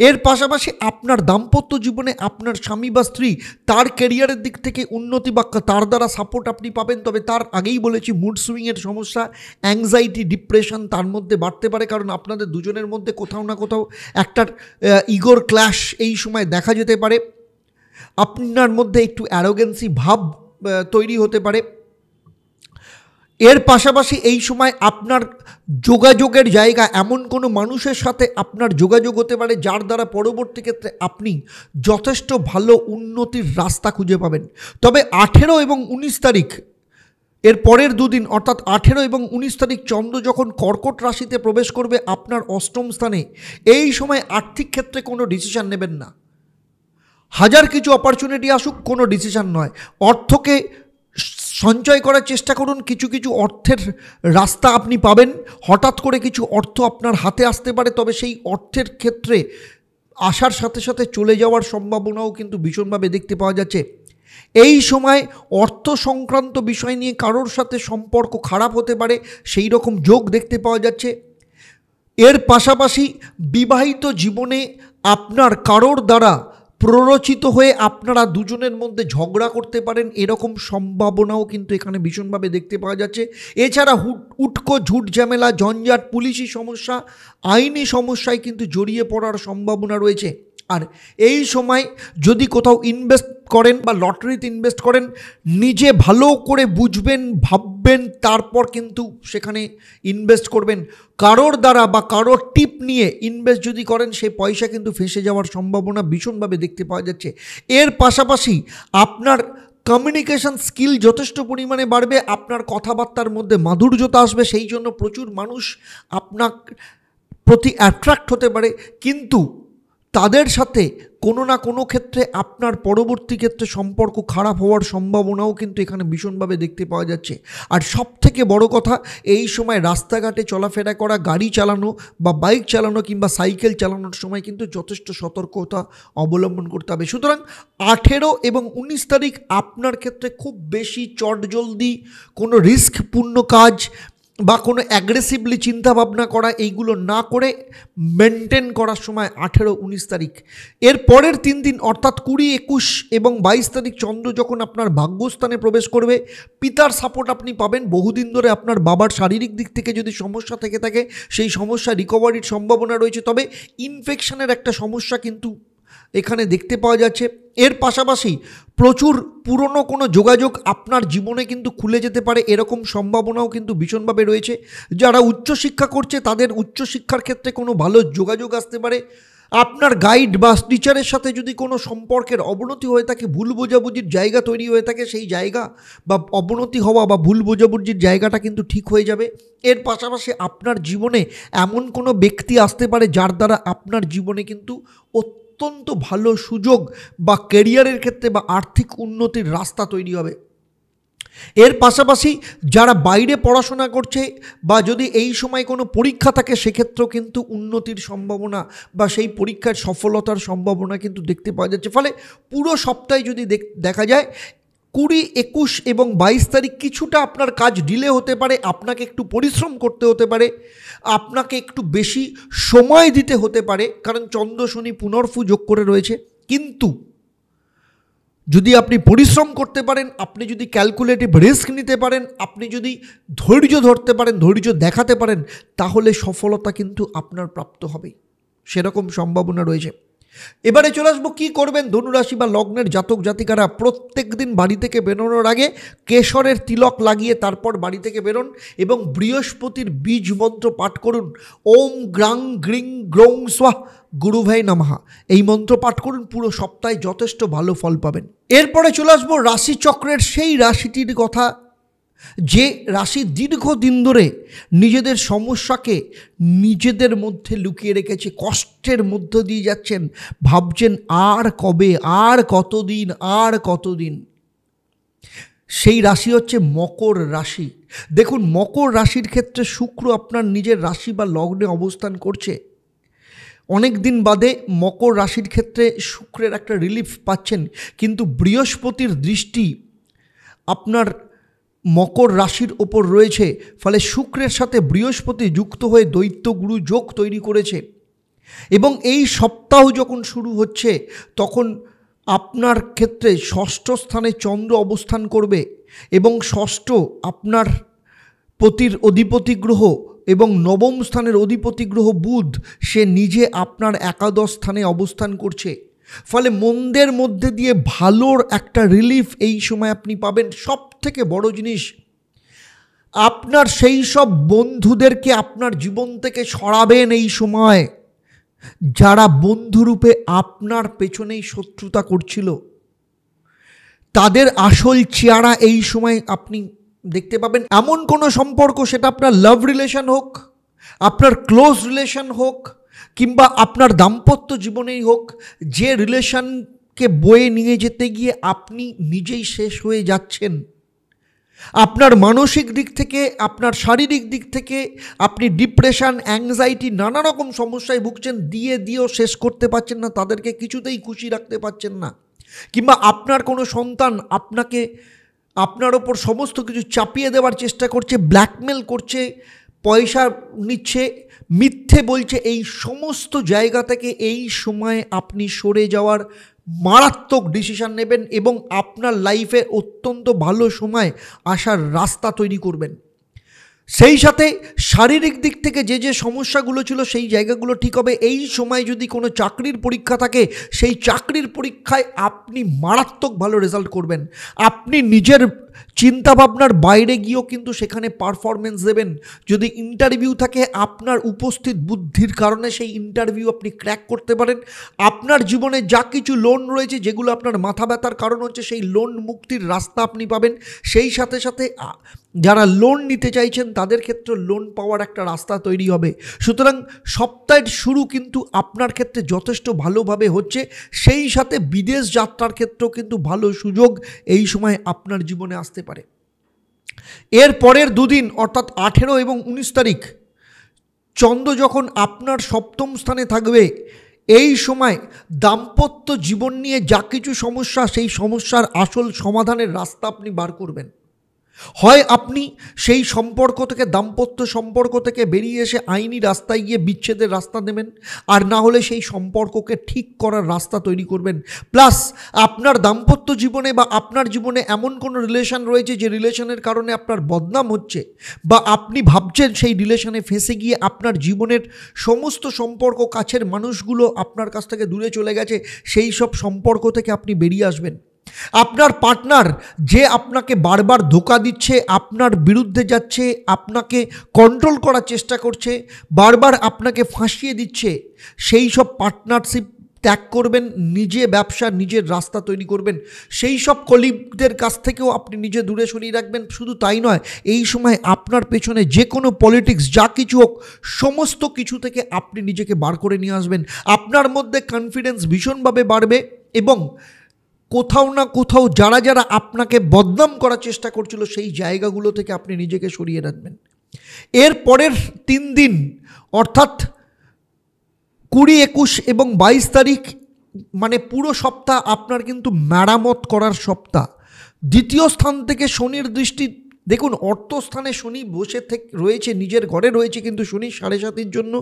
এর পাশাপাশি আপনার দাম্পত্য জীবনে আপনার স্বামী বা স্ত্রী তার ক্যারিয়ারের দিক থেকে উন্নতি বা তার দ্বারা সাপোর্ট আপনি পাবেন। তবে তার আগেই বলেছি, মুড সুইংয়ের সমস্যা, অ্যাংজাইটি, ডিপ্রেশন তার মধ্যে বাড়তে পারে, কারণ আপনাদের দুজনের মধ্যে কোথাও না কোথাও একটা ইগোর ক্ল্যাশ এই সময় দেখা যেতে পারে। আপনার মধ্যে একটু অ্যারোগেন্সি ভাব তৈরি হতে পারে। এর পাশাপাশি এই সময় আপনার যোগাযোগের জায়গা, এমন কোনো মানুষের সাথে আপনার যোগাযোগ হতে পারে যার দ্বারা পরবর্তী ক্ষেত্রে আপনি যথেষ্ট ভালো উন্নতির রাস্তা খুঁজে পাবেন। তবে 18 এবং 19 তারিখ, এর পরের দুদিন অর্থাৎ 18 এবং 19 তারিখ চন্দ্র যখন কর্কট রাশিতে প্রবেশ করবে আপনার অষ্টম স্থানে, এই সময় আর্থিক ক্ষেত্রে কোনো ডিসিশন নেবেন না। হাজার কিছু অপরচুনিটি আসুক, কোনো ডিসিশন নয়। অর্থকে সঞ্চয় করার চেষ্টা করুন। কিছু কিছু অর্থের রাস্তা আপনি পাবেন। হঠাৎ করে কিছু অর্থ আপনার হাতে আসতে পারে, তবে সেই অর্থের ক্ষেত্রে আসার সাথে সাথে চলে যাওয়ার সম্ভাবনাও কিন্তু ভীষণভাবে দেখতে পাওয়া যাচ্ছে। এই সময় অর্থ সংক্রান্ত বিষয় নিয়ে কারোর সাথে সম্পর্ক খারাপ হতে পারে, সেই রকম যোগ দেখতে পাওয়া যাচ্ছে। এর পাশাপাশি বিবাহিত জীবনে আপনার কারোর দ্বারা প্ররোচিত হয়ে আপনারা দুজনের মধ্যে ঝগড়া করতে পারেন, এরকম সম্ভাবনাও কিন্তু এখানে ভীষণভাবে দেখতে পাওয়া যাচ্ছে। এছাড়া উটকো ঝুট ঝামেলা, ঝঞ্ঝাট, পুলিশি সমস্যা, আইনি সমস্যায় কিন্তু জড়িয়ে পড়ার সম্ভাবনা রয়েছে। আর এই সময় যদি কোথাও ইনভেস্ট করেন বা লটারিতে ইনভেস্ট করেন, নিজে ভালো করে বুঝবেন, ভাববেন, তারপর কিন্তু সেখানে ইনভেস্ট করবেন। কারোর দ্বারা বা কারোর টিপ নিয়ে ইনভেস্ট যদি করেন, সেই পয়সা কিন্তু ফেঁসে যাওয়ার সম্ভাবনা ভীষণভাবে দেখতে পাওয়া যাচ্ছে। এর পাশাপাশি আপনার কমিউনিকেশন স্কিল যথেষ্ট পরিমাণে বাড়বে, আপনার কথাবার্তার মধ্যে মাধুর্যতা আসবে, সেই জন্য প্রচুর মানুষ আপনার প্রতি অ্যাট্রাক্ট হতে পারে। কিন্তু তাদের সাথে কোনো না কোনো ক্ষেত্রে আপনার পরবর্তী ক্ষেত্রে সম্পর্ক খারাপ হওয়ার সম্ভাবনাও কিন্তু এখানে ভীষণভাবে দেখতে পাওয়া যাচ্ছে। আর সব থেকে বড় কথা, এই সময় রাস্তাঘাটে চলাফেরা করা, গাড়ি চালানো বা বাইক চালানো কিংবা সাইকেল চালানোর সময় কিন্তু যথেষ্ট সতর্কতা অবলম্বন করতে হবে। সুতরাং 18 এবং 19 তারিখ আপনার ক্ষেত্রে খুব বেশি চটজলদি কোনো রিস্কপূর্ণ কাজ বা কোনো অ্যাগ্রেসিভলি চিন্তাভাবনা করা, এইগুলো না করে মেনটেন করার সময় 18-19 তারিখ। এর পরের 3 দিন অর্থাৎ 20, 21 এবং 22 তারিখ চন্দ্র যখন আপনার ভাগ্যস্থানে প্রবেশ করবে, পিতার সাপোর্ট আপনি পাবেন। বহুদিন ধরে আপনার বাবার শারীরিক দিক থেকে যদি সমস্যা থেকে থাকে, সেই সমস্যা রিকভারির সম্ভাবনা রয়েছে। তবে ইনফেকশনের একটা সমস্যা কিন্তু এখানে দেখতে পাওয়া যাচ্ছে। এর পাশাপাশি প্রচুর পুরনো কোনো যোগাযোগ আপনার জীবনে কিন্তু খুলে যেতে পারে, এরকম সম্ভাবনাও কিন্তু ভীষণভাবে রয়েছে। যারা উচ্চশিক্ষা করছে তাদের উচ্চশিক্ষার ক্ষেত্রে কোনো ভালো যোগাযোগ আসতে পারে। আপনার গাইড বা টিচারের সাথে যদি কোনো সম্পর্কের অবনতি হয়ে থাকে, ভুল বোঝাবুঝির জায়গা তৈরি হয়ে থাকে, সেই জায়গা বা অবনতি হওয়া বা ভুল বোঝাবুঝির জায়গাটা কিন্তু ঠিক হয়ে যাবে। এর পাশাপাশি আপনার জীবনে এমন কোনো ব্যক্তি আসতে পারে যার দ্বারা আপনার জীবনে কিন্তু অত্যন্ত ভালো সুযোগ বা ক্যারিয়ারের ক্ষেত্রে বা আর্থিক উন্নতির রাস্তা তৈরি হবে। এর পাশাপাশি যারা বাইরে পড়াশোনা করছে বা যদি এই সময় কোনো পরীক্ষা থাকে, সেক্ষেত্রেও কিন্তু উন্নতির সম্ভাবনা বা সেই পরীক্ষার সফলতার সম্ভাবনা কিন্তু দেখতে পাওয়া যাচ্ছে। ফলে পুরো সপ্তাহে যদি দেখা যায়, 20, 21 এবং 22 তারিখ কিছুটা আপনার কাজ ডিলে হতে পারে, আপনাকে একটু পরিশ্রম করতে হতে পারে, আপনাকে একটু বেশি সময় দিতে হতে পারে, কারণ চন্দ্র শনি পুনর্ফু যোগ করে রয়েছে। কিন্তু যদি আপনি পরিশ্রম করতে পারেন, আপনি যদি ক্যালকুলেটিভ রিস্ক নিতে পারেন, আপনি যদি ধৈর্য ধরতে পারেন, ধৈর্য দেখাতে পারেন, তাহলে সফলতা কিন্তু আপনার প্রাপ্ত হবে, সেরকম সম্ভাবনা রয়েছে। এবারে চলে আসবো কী করবেন ধনুরাশি বা লগ্নের জাতক জাতিকারা। প্রত্যেক দিন বাড়ি থেকে বেরোনোর আগে কেশরের তিলক লাগিয়ে তারপর বাড়ি থেকে বেরোন এবং বৃহস্পতির বীজ মন্ত্র পাঠ করুন। ওম গ্রাং গ্রিং গ্রৌং স্বাহ গুরুভাই নমঃ, এই মন্ত্র পাঠ করুন, পুরো সপ্তাহে যথেষ্ট ভালো ফল পাবেন। এরপরে চলে আসবো রাশিচক্রের সেই রাশিটির কথা, যে রাশি দীর্ঘদিন ধরে নিজেদের সমস্যাকে নিজেদের মধ্যে লুকিয়ে রেখেছে, কষ্টের মধ্য দিয়ে যাচ্ছেন, ভাবছেন আর কবে, আর কতদিন, আর কতদিন। সেই রাশি হচ্ছে মকর রাশি। দেখুন, মকর রাশির ক্ষেত্রে শুক্র আপনার নিজের রাশি বা লগ্নে অবস্থান করছে। অনেক দিন বাদে মকর রাশির ক্ষেত্রে শুক্রের একটা রিলিফ পাচ্ছেন, কিন্তু বৃহস্পতির দৃষ্টি আপনার মকর রাশির ওপর রয়েছে, ফলে শুক্রের সাথে বৃহস্পতি যুক্ত হয়ে দৈত্যগুরু যোগ তৈরি করেছে। এবং এই সপ্তাহ যখন শুরু হচ্ছে তখন আপনার ক্ষেত্রে ষষ্ঠ স্থানে চন্দ্র অবস্থান করবে এবং ষষ্ঠ আপনার পতির অধিপতি গ্রহ এবং নবম স্থানের অধিপতি গ্রহ বুধ, সে নিজে আপনার একাদশ স্থানে অবস্থান করছে। ফলে মন্দের মধ্যে দিয়ে ভালোর একটা রিলিফ এই সময় আপনি পাবেন। সব থেকে বড় জিনিস, আপনার সেই সব বন্ধুদেরকে আপনার জীবন থেকে সরাবেন এই সময়, যারা বন্ধুরূপে আপনার পেছনেই শত্রুতা করছিল। তাদের আসল চেহারা এই সময় আপনি দেখতে পাবেন। এমন কোনো সম্পর্ক, সেটা আপনার লাভ রিলেশন হোক, আপনার ক্লোজ রিলেশন হোক, কিংবা আপনার দাম্পত্য জীবনেই হোক, যে রিলেশনকে বয়ে নিয়ে যেতে গিয়ে আপনি নিজেই শেষ হয়ে যাচ্ছেন। আপনার মানসিক দিক থেকে, আপনার শারীরিক দিক থেকে আপনি ডিপ্রেশন, অ্যাংজাইটি, নানা রকম সমস্যায় ভুগছেন, দিয়েও শেষ করতে পারছেন না, তাদেরকে কিছুতেই খুশি রাখতে পারছেন না। কিংবা আপনার কোনো সন্তান আপনার ওপর সমস্ত কিছু চাপিয়ে দেওয়ার চেষ্টা করছে, ব্ল্যাকমেল করছে, পয়সা নিচ্ছে, মিথ্যে বলছে। এই সমস্ত জায়গা থেকে এই সময় আপনি সরে যাওয়ার মারাত্মক ডিসিশন নেবেন এবং আপনার লাইফে অত্যন্ত ভালো সময় আসার রাস্তা তৈরি করবেন। সেই সাথে শারীরিক দিক থেকে যে সমস্যাগুলো ছিল সেই জায়গাগুলো ঠিক হবে। এই সময় যদি কোনো চাকরির পরীক্ষা থাকে, সেই চাকরির পরীক্ষায় আপনি মারাত্মক ভালো রেজাল্ট করবেন। আপনি নিজের চিন্তাভাবনার বাইরে গিয়েও কিন্তু সেখানে পারফরমেন্স দেবেন। যদি ইন্টারভিউ থাকে, আপনার উপস্থিত বুদ্ধির কারণে সেই ইন্টারভিউ আপনি ক্র্যাক করতে পারেন। আপনার জীবনে যা কিছু লোন রয়েছে, যেগুলো আপনার মাথা ব্যথার কারণ হচ্ছে, সেই লোন মুক্তির রাস্তা আপনি পাবেন। সেই সাথে সাথে যারা লোন নিতে চাইছেন তাদের ক্ষেত্রে লোন পাওয়ার একটা রাস্তা তৈরি হবে। সুতরাং সপ্তাহের শুরু কিন্তু আপনার ক্ষেত্রে যথেষ্ট ভালোভাবে হচ্ছে। সেই সাথে বিদেশ যাত্রার ক্ষেত্রেও কিন্তু ভালো সুযোগ এই সময় আপনার জীবনে আসতে পারে। এর পরের দুদিন অর্থাৎ 18 এবং 19 তারিখ চন্দ্র যখন আপনার সপ্তম স্থানে থাকবে, এই সময় দাম্পত্য জীবন নিয়ে যা কিছু সমস্যা, সেই সমস্যার আসল সমাধানের রাস্তা আপনি বার করবেন। হয় আপনি সেই সম্পর্ক থেকে, দাম্পত্য সম্পর্ক থেকে বেরিয়ে এসে আইনি রাস্তায় গিয়ে বিচ্ছেদের রাস্তা নেবেন, আর না হলে সেই সম্পর্ককে ঠিক করার রাস্তা তৈরি করবেন। প্লাস আপনার দাম্পত্য জীবনে বা আপনার জীবনে এমন কোনো রিলেশন রয়েছে যে রিলেশনের কারণে আপনার বদনাম হচ্ছে, বা আপনি ভাবছেন সেই রিলেশনে ফেঁসে গিয়ে আপনার জীবনের সমস্ত সম্পর্ক, কাছের মানুষগুলো আপনার কাছ থেকে দূরে চলে গেছে, সেই সব সম্পর্ক থেকে আপনি বেরিয়ে আসবেন। আপনার পার্টনার যে আপনাকে বারবার ধোঁকা দিচ্ছে, আপনার বিরুদ্ধে যাচ্ছে, আপনাকে কন্ট্রোল করার চেষ্টা করছে, বারবার আপনাকে ফাঁসিয়ে দিচ্ছে, সেই সব পার্টনারশিপ ত্যাগ করবেন, নিজে ব্যবসা, নিজের রাস্তা তৈরি করবেন। সেই সব কলিগদের কাছ থেকেও আপনি নিজে দূরে সরিয়ে রাখবেন। শুধু তাই নয়, এই সময় আপনার পেছনে যে কোনো পলিটিক্স, যা কিছু হোক, সমস্ত কিছু থেকে আপনি নিজেকে বার করে নিয়ে আসবেন। আপনার মধ্যে কনফিডেন্স ভীষণভাবে বাড়বে এবং কোথাও না কোথাও যারা আপনাকে বদনাম করার চেষ্টা করছিল, সেই জায়গাগুলো থেকে আপনি নিজেকে সরিয়ে রাখবেন। এর পরের 3 দিন অর্থাৎ 20, 21 এবং 22 তারিখ, মানে পুরো সপ্তাহ আপনার কিন্তু মেরামত করার সপ্তাহ। দ্বিতীয় স্থান থেকে শনির দৃষ্টি, দেখুন অর্থস্থানে শনি বসে রয়েছে, নিজের ঘরে রয়েছে, কিন্তু শনি 7.5-এর জন্য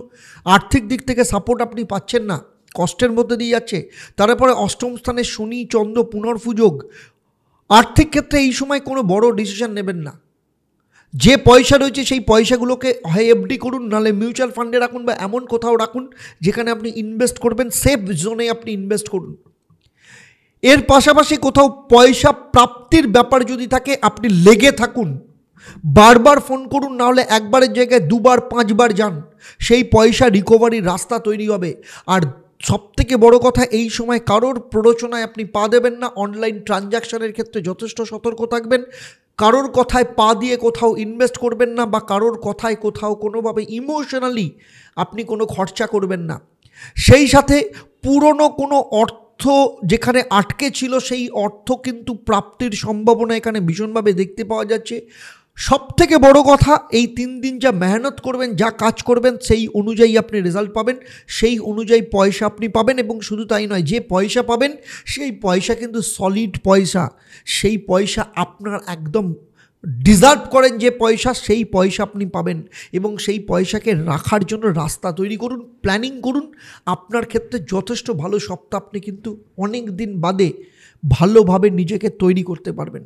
আর্থিক দিক থেকে সাপোর্ট আপনি পাচ্ছেন না, কষ্টের মধ্যে দিয়ে যাচ্ছে। তারপরে অষ্টম স্থানে শনি চন্দ্র পুনর্ফুযোগ। আর্থিক ক্ষেত্রে এই সময় কোনো বড় ডিসিশন নেবেন না। যে পয়সা রয়েছে সেই পয়সাগুলোকে হয় এফডি করুন, নাহলে মিউচুয়াল ফান্ডে রাখুন, বা এমন কোথাও রাখুন যেখানে আপনি ইনভেস্ট করবেন, সেফ জোনে আপনি ইনভেস্ট করুন। এর পাশাপাশি কোথাও পয়সা প্রাপ্তির ব্যাপার যদি থাকে আপনি লেগে থাকুন, বারবার ফোন করুন, নাহলে একবারের জায়গায় 2বার 5বার যান, সেই পয়সা রিকভারির রাস্তা তৈরি হবে। আর সবথেকে বড় কথা, এই সময় কারোর প্ররোচনায় আপনি পা দেবেন না। অনলাইন ট্রানজ্যাকশনের ক্ষেত্রে যথেষ্ট সতর্ক থাকবেন। কারোর কথায় পা দিয়ে কোথাও ইনভেস্ট করবেন না, বা কারোর কথায় কোথাও কোনোভাবে ইমোশনালি আপনি কোনো খরচা করবেন না। সেই সাথে পুরনো কোনো অর্থ যেখানে আটকে ছিল সেই অর্থ কিন্তু প্রাপ্তির সম্ভাবনা এখানে ভীষণভাবে দেখতে পাওয়া যাচ্ছে। সবথেকে বড় কথা, এই 3 দিন যা মেহনত করবেন, যা কাজ করবেন, সেই অনুযায়ী আপনি রেজাল্ট পাবেন, সেই অনুযায়ী পয়সা আপনি পাবেন। এবং শুধু তাই নয়, যে পয়সা পাবেন সেই পয়সা কিন্তু সলিড পয়সা, সেই পয়সা আপনার একদম ডিজার্ভ করেন যে পয়সা, সেই পয়সা আপনি পাবেন। এবং সেই পয়সাকে রাখার জন্য রাস্তা তৈরি করুন, প্ল্যানিং করুন। আপনার ক্ষেত্রে যথেষ্ট ভালো সপ্তাহ, আপনি কিন্তু অনেক দিন বাদে ভালোভাবে নিজেকে তৈরি করতে পারবেন।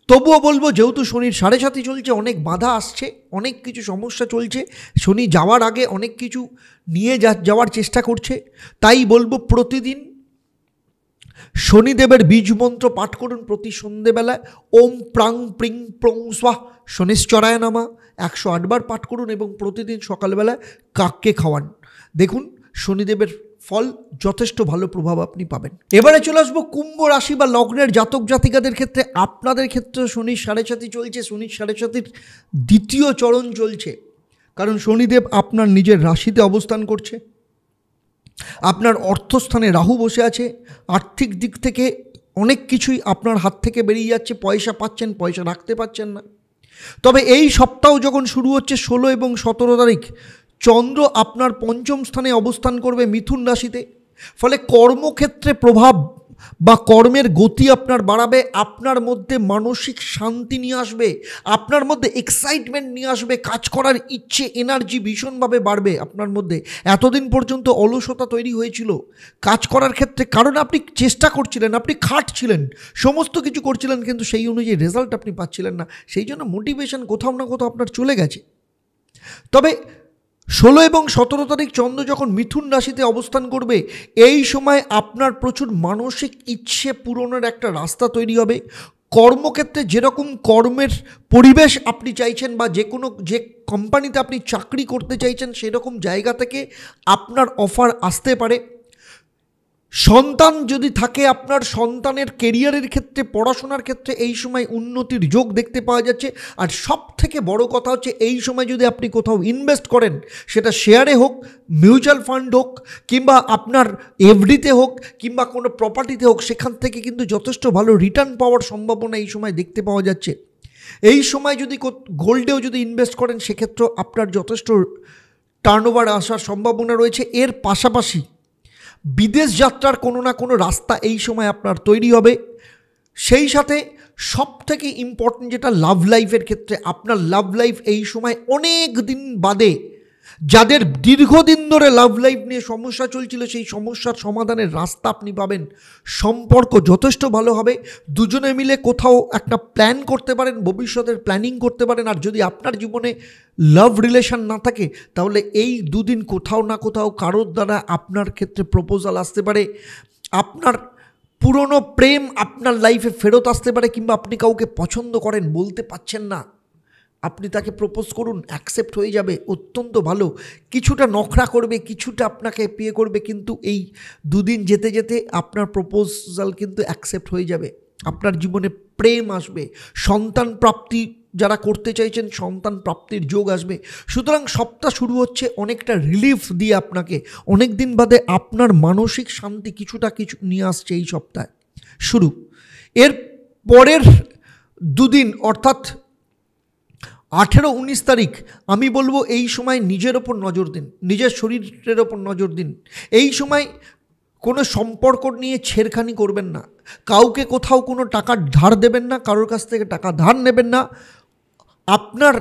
তবুও বলবো, যেহেতু শনির 7.5 চলছে, অনেক বাধা আসছে, অনেক কিছু সমস্যা চলছে, শনি যাওয়ার আগে অনেক কিছু নিয়ে যাওয়ার চেষ্টা করছে, তাই বলবো প্রতিদিন শনিদেবের বীজ মন্ত্র পাঠ করুন প্রতি সন্ধেবেলায়। ওম প্রাং প্রিং প্রং স্বাহ শনিশ্চরায় নমঃ 108 বার পাঠ করুন, এবং প্রতিদিন সকালবেলায় কাককে খাওয়ান। দেখুন শনিদেবের ফল যথেষ্ট ভালো প্রভাব আপনি পাবেন। এবারে চলে আসবো কুম্ভ রাশি বা লগ্নের জাতক জাতিকাদের ক্ষেত্রে। আপনাদের ক্ষেত্রে শনির 7.5 চলছে, শনির 7.5 দ্বিতীয় চরণ চলছে, কারণ শনিদেব আপনার নিজের রাশিতে অবস্থান করছে, আপনার অর্থস্থানে রাহু বসে আছে। আর্থিক দিক থেকে অনেক কিছুই আপনার হাত থেকে বেরিয়ে যাচ্ছে, পয়সা পাচ্ছেন, পয়সা রাখতে পারছেন না। তবে এই সপ্তাহ যখন শুরু হচ্ছে 16 এবং 17 তারিখ, চন্দ্র আপনার 5ম স্থানে অবস্থান করবে মিথুন রাশিতে। ফলে কর্মক্ষেত্রে প্রভাব বা কর্মের গতি আপনার বাড়াবে, আপনার মধ্যে মানসিক শান্তি নিয়ে আসবে, আপনার মধ্যে এক্সাইটমেন্ট নিয়ে আসবে, কাজ করার ইচ্ছে, এনার্জি ভীষণভাবে বাড়বে আপনার মধ্যে। এতদিন পর্যন্ত অলসতা তৈরি হয়েছিল কাজ করার ক্ষেত্রে, কারণ আপনি চেষ্টা করছিলেন, আপনি খাটছিলেন, সমস্ত কিছু করছিলেন, কিন্তু সেই অনুযায়ী রেজাল্ট আপনি পাচ্ছিলেন না। সেই জন্য মোটিভেশন কোথাও না কোথাও আপনার চলে গেছে। তবে 16 এবং 17 তারিখ চন্দ্র যখন মিথুন রাশিতে অবস্থান করবে, এই সময় আপনার প্রচুর মানসিক ইচ্ছে পূরণের একটা রাস্তা তৈরি হবে। কর্মক্ষেত্রে যেরকম কর্মের পরিবেশ আপনি চাইছেন, বা যে কোম্পানিতে আপনি চাকরি করতে চাইছেন, সেরকম জায়গা থেকে আপনার অফার আসতে পারে। সন্তান যদি থাকে, আপনার সন্তানের কেরিয়ারের ক্ষেত্রে, পড়াশোনার ক্ষেত্রে এই সময় উন্নতির যোগ দেখতে পাওয়া যাচ্ছে। আর সব থেকে বড় কথা হচ্ছে, এই সময় যদি আপনি কোথাও ইনভেস্ট করেন, সেটা শেয়ারে হোক, মিউচুয়াল ফান্ড হোক, কিংবা আপনার এফডিতে হোক, কিংবা কোনো প্রপার্টিতে হোক, সেখান থেকে কিন্তু যথেষ্ট ভালো রিটার্ন পাওয়ার সম্ভাবনা এই সময় দেখতে পাওয়া যাচ্ছে। এই সময় যদি গোল্ডেও যদি ইনভেস্ট করেন, সেক্ষেত্রেও আপনার যথেষ্ট টার্নওভার আসার সম্ভাবনা রয়েছে। এর পাশাপাশি বিদেশ যাত্রার কোনো না কোনো রাস্তা এই সময় আপনার তৈরি হবে। সেই সাথে সবথেকে ইম্পর্টেন্ট যেটা, লাভ লাইফের ক্ষেত্রে আপনার লাভ লাইফ এই সময় অনেক দিন বাদে, যাদের দীর্ঘদিন ধরে লাভ লাইফ নিয়ে সমস্যা চলছিল, সেই সমস্যার সমাধানের রাস্তা আপনি পাবেন। সম্পর্ক যথেষ্ট ভালো হবে, দুজনে মিলে কোথাও একটা প্ল্যান করতে পারেন, ভবিষ্যতের প্ল্যানিং করতে পারেন। আর যদি আপনার জীবনে লাভ রিলেশন না থাকে, তাহলে এই দুদিন কোথাও না কোথাও কারোর দ্বারা আপনার ক্ষেত্রে প্রপোজাল আসতে পারে, আপনার পুরনো প্রেম আপনার লাইফে ফেরত আসতে পারে, কিংবা আপনি কাউকে পছন্দ করেন, বলতে পারছেন না, আপনি তাকে প্রপোজ করুন, অ্যাকসেপ্ট হয়ে যাবে, অত্যন্ত ভালো। কিছুটা নখরা করবে, কিছুটা আপনাকে বিয়ে করবে, কিন্তু এই দুদিন যেতে যেতে আপনার প্রপোজাল কিন্তু অ্যাকসেপ্ট হয়ে যাবে, আপনার জীবনে প্রেম আসবে, সন্তান প্রাপ্তি যারা করতে চাইছেন, সন্তান প্রাপ্তির যোগ আসবে। সুতরাং সপ্তাহ শুরু হচ্ছে অনেকটা রিলিফ দিয়ে, আপনাকে অনেক দিন বাদে আপনার মানসিক শান্তি কিছুটা নিয়ে আসছে এই সপ্তাহে শুরু। এর পরের দুদিন অর্থাৎ 18-19 তারিখ, আমি বলবো এই সময় নিজের ওপর নজর দিন, নিজের শরীরের ওপর নজর দিন। এই সময় কোনো সম্পর্ক নিয়ে ছেড়খানি করবেন না, কাউকে কোথাও কোনো টাকা ধার দেবেন না, কারোর কাছ থেকে টাকা ধার নেবেন না। আপনার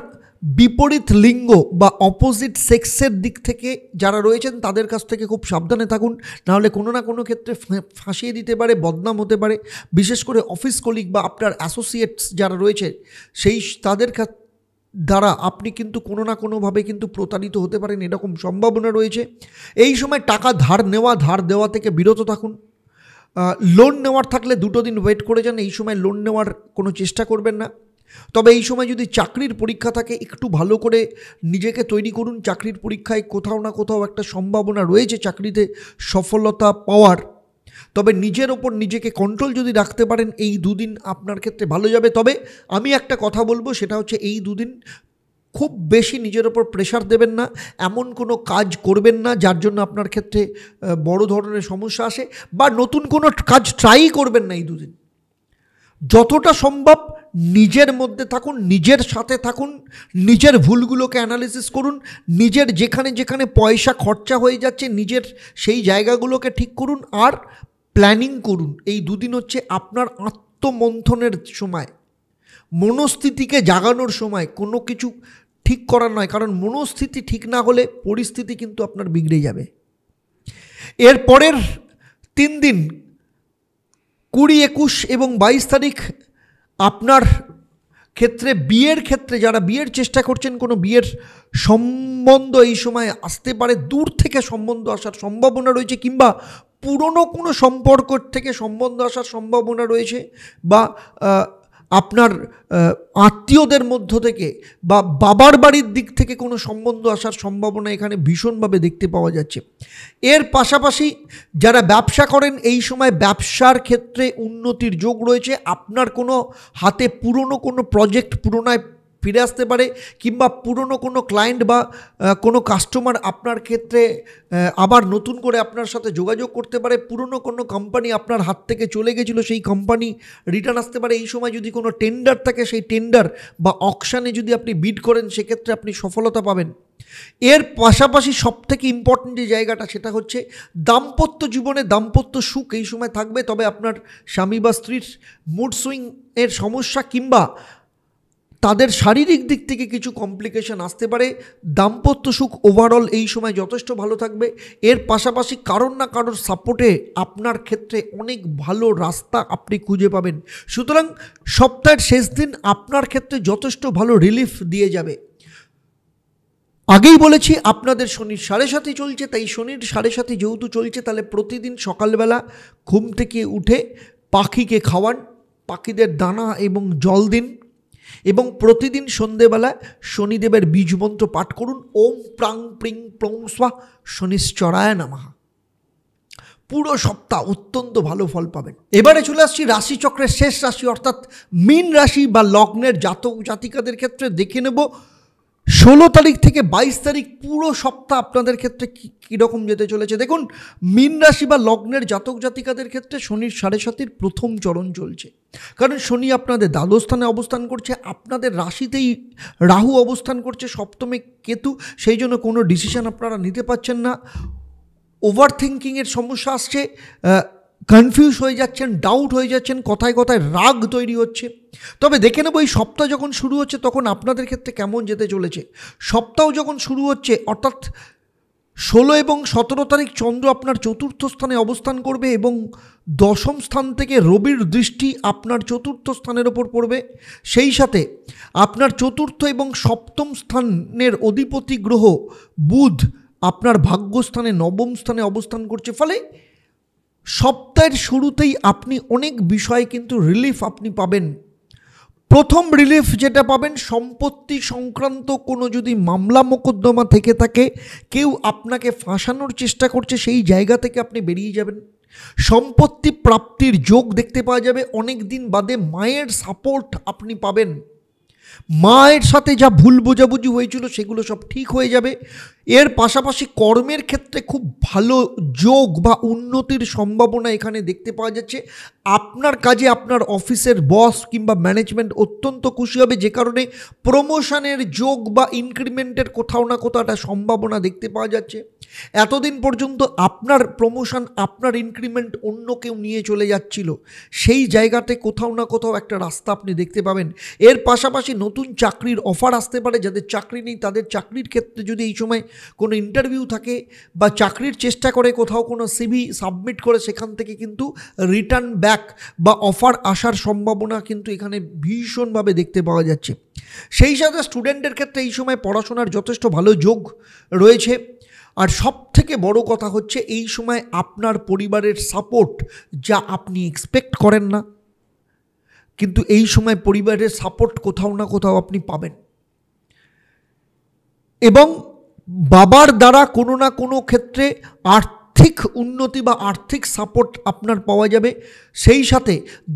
বিপরীত লিঙ্গ বা অপোজিট সেক্সের দিক থেকে যারা রয়েছেন তাদের কাছ থেকে খুব সাবধানে থাকুন, নাহলে কোনো না কোনো ক্ষেত্রে ফাঁসিয়ে দিতে পারে, বদনাম হতে পারে। বিশেষ করে অফিস কলিগ বা আপনার অ্যাসোসিয়েটস যারা রয়েছে তাদের দ্বারা আপনি কিন্তু কোনো না কোনোভাবে কিন্তু প্রতারিত হতে পারেন, এরকম সম্ভাবনা রয়েছে। এই সময় টাকা ধার দেওয়া থেকে বিরত থাকুন। লোন নেওয়ার থাকলে 2 দিন ওয়েট করে যান, এই সময় লোন নেওয়ার কোনো চেষ্টা করবেন না। তবে এই সময় যদি চাকরির পরীক্ষা থাকে, একটু ভালো করে নিজেকে তৈরি করুন। চাকরির পরীক্ষায় কোথাও না কোথাও একটা সম্ভাবনা রয়েছে চাকরিতে সফলতা পাওয়ার। তবে নিজের ওপর নিজেকে কন্ট্রোল যদি রাখতে পারেন, এই 2 দিন আপনার ক্ষেত্রে ভালো যাবে। তবে আমি একটা কথা বলবো, সেটা হচ্ছে এই 2 দিন খুব বেশি নিজের ওপর প্রেশার দেবেন না, এমন কোনো কাজ করবেন না যার জন্য আপনার ক্ষেত্রে বড় ধরনের সমস্যা আসে, বা নতুন কোনো কাজ ট্রাই করবেন না এই 2 দিন। যতটা সম্ভব নিজের মধ্যে থাকুন, নিজের সাথে থাকুন, নিজের ভুলগুলোকে অ্যানালিসিস করুন, নিজের যেখানে যেখানে পয়সা খরচা হয়ে যাচ্ছে নিজের সেই জায়গাগুলোকে ঠিক করুন, আর প্ল্যানিং করুন। এই 2 দিন হচ্ছে আপনার আত্মমন্থনের সময়, মনস্থিতিকে জাগানোর সময়। কোনো কিছু ঠিক করার নয়, কারণ মনস্থিতি ঠিক না হলে পরিস্থিতি কিন্তু আপনার বিগড়ে যাবে। এর পরের 3 দিন 20, 21 এবং 22 তারিখ আপনার ক্ষেত্রে বিয়ের ক্ষেত্রে যারা বিয়ের চেষ্টা করছেন, কোনো বিয়ের সম্বন্ধ এই সময় আসতে পারে, দূর থেকে সম্বন্ধ আসার সম্ভাবনা রয়েছে, কিংবা পুরনো কোনো সম্পর্ক থেকে সম্বন্ধ আসার সম্ভাবনা রয়েছে, বা আপনার আত্মীয়দের মধ্য থেকে বা বাবার বাড়ির দিক থেকে কোনো সম্বন্ধ আসার সম্ভাবনা এখানে ভীষণভাবে দেখতে পাওয়া যাচ্ছে। এর পাশাপাশি যারা ব্যবসা করেন, এই সময় ব্যবসার ক্ষেত্রে উন্নতির যোগ রয়েছে। আপনার কোনো হাতে পুরনো কোনো প্রজেক্ট পুনরায় ফিরে আসতে পারে, কিংবা পুরনো কোনো ক্লায়েন্ট বা কোনো কাস্টমার আপনার ক্ষেত্রে আবার নতুন করে আপনার সাথে যোগাযোগ করতে পারে। পুরনো কোনো কোম্পানি আপনার হাত থেকে চলে গেছিলো, সেই কোম্পানি রিটার্ন আসতে পারে। এই সময় যদি কোনো টেন্ডার থাকে, সেই টেন্ডার বা অকশানে যদি আপনি বিড করেন, সেক্ষেত্রে আপনি সফলতা পাবেন। এর পাশাপাশি সবথেকে ইম্পর্টেন্ট যে জায়গাটা, সেটা হচ্ছে দাম্পত্য জীবনে দাম্পত্য সুখ এই সময় থাকবে। তবে আপনার স্বামী বা স্ত্রীর মুড সুইং এর সমস্যা কিংবা তাদের শারীরিক দিক থেকে কিছু কমপ্লিকেশন আসতে পারে। দাম্পত্য সুখ ওভারঅল এই সময় যথেষ্ট ভালো থাকবে। এর পাশাপাশি কারোর না কারোর সাপোর্টে আপনার ক্ষেত্রে অনেক ভালো রাস্তা আপনি খুঁজে পাবেন। সুতরাং সপ্তাহের শেষ দিন আপনার ক্ষেত্রে যথেষ্ট ভালো রিলিফ দিয়ে যাবে। আগেই বলেছি আপনাদের শনির 7.5 চলছে, তাই শনির 7.5 যেহেতু চলছে, তাহলে প্রতিদিন সকালবেলা ঘুম থেকে উঠে পাখিকে খাওয়ান, পাখিদের দানা এবং জল দিন, এবং প্রতিদিন সন্ধেবেলা শনিদেবের বীজমন্ত্র পাঠ করুন, ওম প্রাং প্রিং প্রং স্বা শনিশ্চরায় নমঃ। পুরো সপ্তাহ অত্যন্ত ভালো ফল পাবেন। এবারে চলে আসছি রাশিচক্রের শেষ রাশি, অর্থাৎ মীন রাশি বা লগ্নের জাতক জাতিকাদের ক্ষেত্রে দেখে নেব 16 তারিখ থেকে 22 তারিখ পুরো সপ্তাহ আপনাদের ক্ষেত্রে কীরকম যেতে চলেছে। দেখুন, মীন রাশি বা লগ্নের জাতক জাতিকাদের ক্ষেত্রে শনির 7.5 প্রথম চরণ চলছে, কারণ শনি আপনাদের দ্বাদশ স্থানে অবস্থান করছে, আপনাদের রাশিতেই রাহু অবস্থান করছে, সপ্তমে কেতু। সেই জন্য কোনো ডিসিশন আপনারা নিতে পারছেন না, ওভার থিঙ্কিংয়ের সমস্যা আসছে, কনফিউজ হয়ে যাচ্ছেন, ডাউট হয়ে যাচ্ছেন, কথায় কথায় রাগ তৈরি হচ্ছে। তবে দেখে নেব এই সপ্তাহ যখন শুরু হচ্ছে তখন আপনাদের ক্ষেত্রে কেমন যেতে চলেছে। সপ্তাহ যখন শুরু হচ্ছে, অর্থাৎ 16 এবং 17 তারিখ চন্দ্র আপনার চতুর্থ স্থানে অবস্থান করবে, এবং দশম স্থান থেকে রবির দৃষ্টি আপনার চতুর্থ স্থানের ওপর পড়বে। সেই সাথে আপনার চতুর্থ এবং সপ্তম স্থানের অধিপতি গ্রহ বুধ আপনার ভাগ্যস্থানে নবম স্থানে অবস্থান করছে। ফলে সপ্তাহের শুরুতেই আপনি অনেক বিষয়ে কিন্তু রিলিফ আপনি পাবেন। প্রথম রিলিফ যেটা পাবেন, সম্পত্তি সংক্রান্ত কোনো যদি মামলা মোকদ্দমা থেকে থাকে, কেউ আপনাকে ফাঁসানোর চেষ্টা করছে, সেই জায়গা থেকে আপনি বেরিয়ে যাবেন। সম্পত্তি প্রাপ্তির যোগ দেখতে পাওয়া যাবে। অনেক দিন বাদে মায়ের সাপোর্ট আপনি পাবেন। মায়ের সাথে যা ভুল বোঝাবুঝি হয়েছিল সেগুলো সব ঠিক হয়ে যাবে। এর পাশাপাশি কর্মের ক্ষেত্রে খুব ভালো যোগ বা উন্নতির সম্ভাবনা এখানে দেখতে পাওয়া যাচ্ছে। আপনার কাজে আপনার অফিসের বস কিংবা ম্যানেজমেন্ট অত্যন্ত খুশি হবে, যে কারণে প্রমোশনের যোগ বা ইনক্রিমেন্টের কোথাও না কোথাও একটা সম্ভাবনা দেখতে পাওয়া যাচ্ছে। এতদিন পর্যন্ত আপনার প্রমোশন, আপনার ইনক্রিমেন্ট অন্য কেউ নিয়ে চলে যাচ্ছিল, সেই জায়গাতে কোথাও না কোথাও একটা রাস্তা আপনি দেখতে পাবেন। এর পাশাপাশি নতুন চাকরির অফার আসতে পারে। যাদের চাকরি নেই তাদের চাকরির ক্ষেত্রে যদি এই সময় কোনো ইন্টারভিউ থাকে বা চাকরির চেষ্টা করে কোথাও কোনো সিভি সাবমিট করে সেখান থেকে কিন্তু রিটার্ন ব্যাক বা অফার আসার সম্ভাবনা কিন্তু এখানে ভীষণভাবে দেখতে পাওয়া যাচ্ছে। সেই সাথে স্টুডেন্টের ক্ষেত্রে এই সময় পড়াশোনার যথেষ্ট ভালো যোগ রয়েছে। আর সব থেকে বড় কথা হচ্ছে এই সময় আপনার পরিবারের সাপোর্ট, যা আপনি এক্সপেক্ট করেন না, কিন্তু এই সময় পরিবারের সাপোর্ট কোথাও না কোথাও আপনি পাবেন। এবং বাবার দ্বারা কোনো না কোনো ক্ষেত্রে আর্থিক উন্নতি বা আর্থিক সাপোর্ট আপনার পাওয়া যাবে। সেই সাথে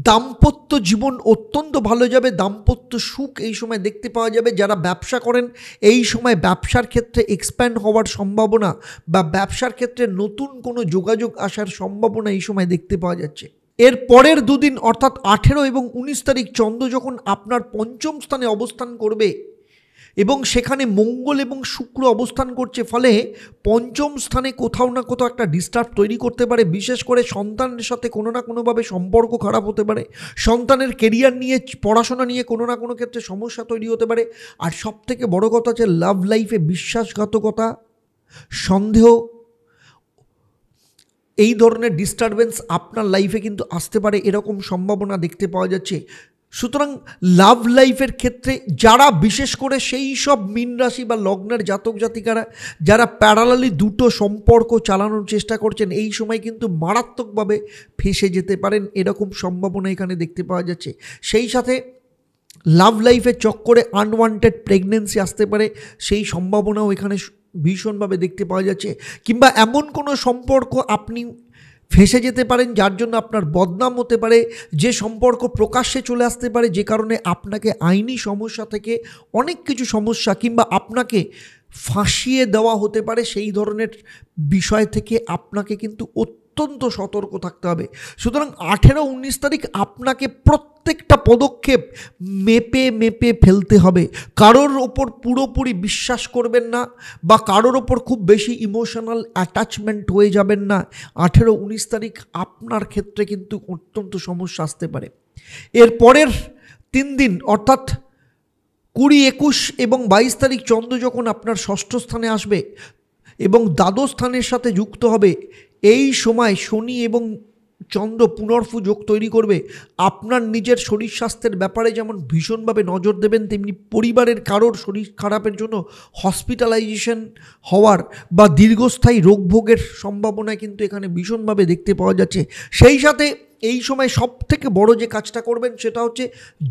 দাম্পত্য জীবন অত্যন্ত ভালো যাবে, দাম্পত্য সুখ এই সময় দেখতে পাওয়া যাবে। যারা ব্যবসা করেন এই সময় ব্যবসার ক্ষেত্রে এক্সপ্যান্ড হওয়ার সম্ভাবনা বা ব্যবসার ক্ষেত্রে নতুন কোনো যোগাযোগ আসার সম্ভাবনা এই সময় দেখতে পাওয়া যাচ্ছে। এর পরের দুদিন অর্থাৎ 18 এবং 19 তারিখ চন্দ্র যখন আপনার পঞ্চম স্থানে অবস্থান করবে এবং সেখানে মঙ্গল এবং শুক্র অবস্থান করছে, ফলে পঞ্চম স্থানে কোথাও না কোথাও একটা ডিস্টার্ব তৈরি করতে পারে। বিশেষ করে সন্তানের সাথে কোনো না কোনোভাবে সম্পর্ক খারাপ হতে পারে, সন্তানের কেরিয়ার নিয়ে, পড়াশোনা নিয়ে কোনো না কোনো ক্ষেত্রে সমস্যা তৈরি হতে পারে। আর সব থেকে বড় কথা হচ্ছে লাভ লাইফে বিশ্বাসঘাতকতা, সন্দেহ, এই ধরনের ডিস্টারবেন্স আপনার লাইফে কিন্তু আসতে পারে, এরকম সম্ভাবনা দেখতে পাওয়া যাচ্ছে। সুতরাং লাভ লাইফের ক্ষেত্রে যারা বিশেষ করে সেই সব মীন রাশি বা লগ্নের জাতক জাতিকারা যারা প্যারালালি দুটো সম্পর্ক চালানোর চেষ্টা করছেন, এই সময় কিন্তু মারাত্মকভাবে ফেঁসে যেতে পারেন, এরকম সম্ভাবনা এখানে দেখতে পাওয়া যাচ্ছে। সেই সাথে লাভ লাইফের চক্করে আনওয়ান্টেড প্রেগনেন্সি আসতে পারে, সেই সম্ভাবনাও এখানে ভীষণভাবে দেখতে পাওয়া যাচ্ছে। কিংবা এমন কোনো সম্পর্ক আপনি ফেঁসে যেতে পারেন যার জন্য আপনার বদনাম হতে পারে, যে সম্পর্ক প্রকাশ্যে চলে আসতে পারে, যে কারণে আপনাকে আইনি সমস্যা থেকে অনেক কিছু সমস্যা কিংবা আপনাকে ফাঁসিয়ে দেওয়া হতে পারে। সেই ধরনের বিষয় থেকে আপনাকে কিন্তু অত্যন্ত সতর্ক থাকতে হবে। সুতরাং 18-19 তারিখ আপনাকে প্রত্যেকটা পদক্ষেপ মেপে মেপে ফেলতে হবে। কারোর ওপর পুরোপুরি বিশ্বাস করবেন না বা কারোর ওপর খুব বেশি ইমোশনাল অ্যাটাচমেন্ট হয়ে যাবেন না। 18-19 তারিখ আপনার ক্ষেত্রে কিন্তু অত্যন্ত সমস্যা আসতে পারে। এর পরের 3 দিন অর্থাৎ 20, 21 এবং 22 তারিখ চন্দ্র যখন আপনার ষষ্ঠ স্থানে আসবে এবং দ্বাদশ স্থানের সাথে যুক্ত হবে, এই সময় শনি এবং চন্দ্র পুনর্ফু যোগ তৈরি করবে। আপনার নিজের শরীর স্বাস্থ্যের ব্যাপারে যেমন ভীষণভাবে নজর দেবেন, তেমনি পরিবারের কারোর শরীর খারাপের জন্য হসপিটালাইজেশন হওয়ার বা দীর্ঘস্থায়ী রোগভোগের সম্ভাবনা কিন্তু এখানে ভীষণভাবে দেখতে পাওয়া যাচ্ছে। সেই সাথে এই সময় সব থেকে বড় যে কাজটা করবেন সেটা হচ্ছে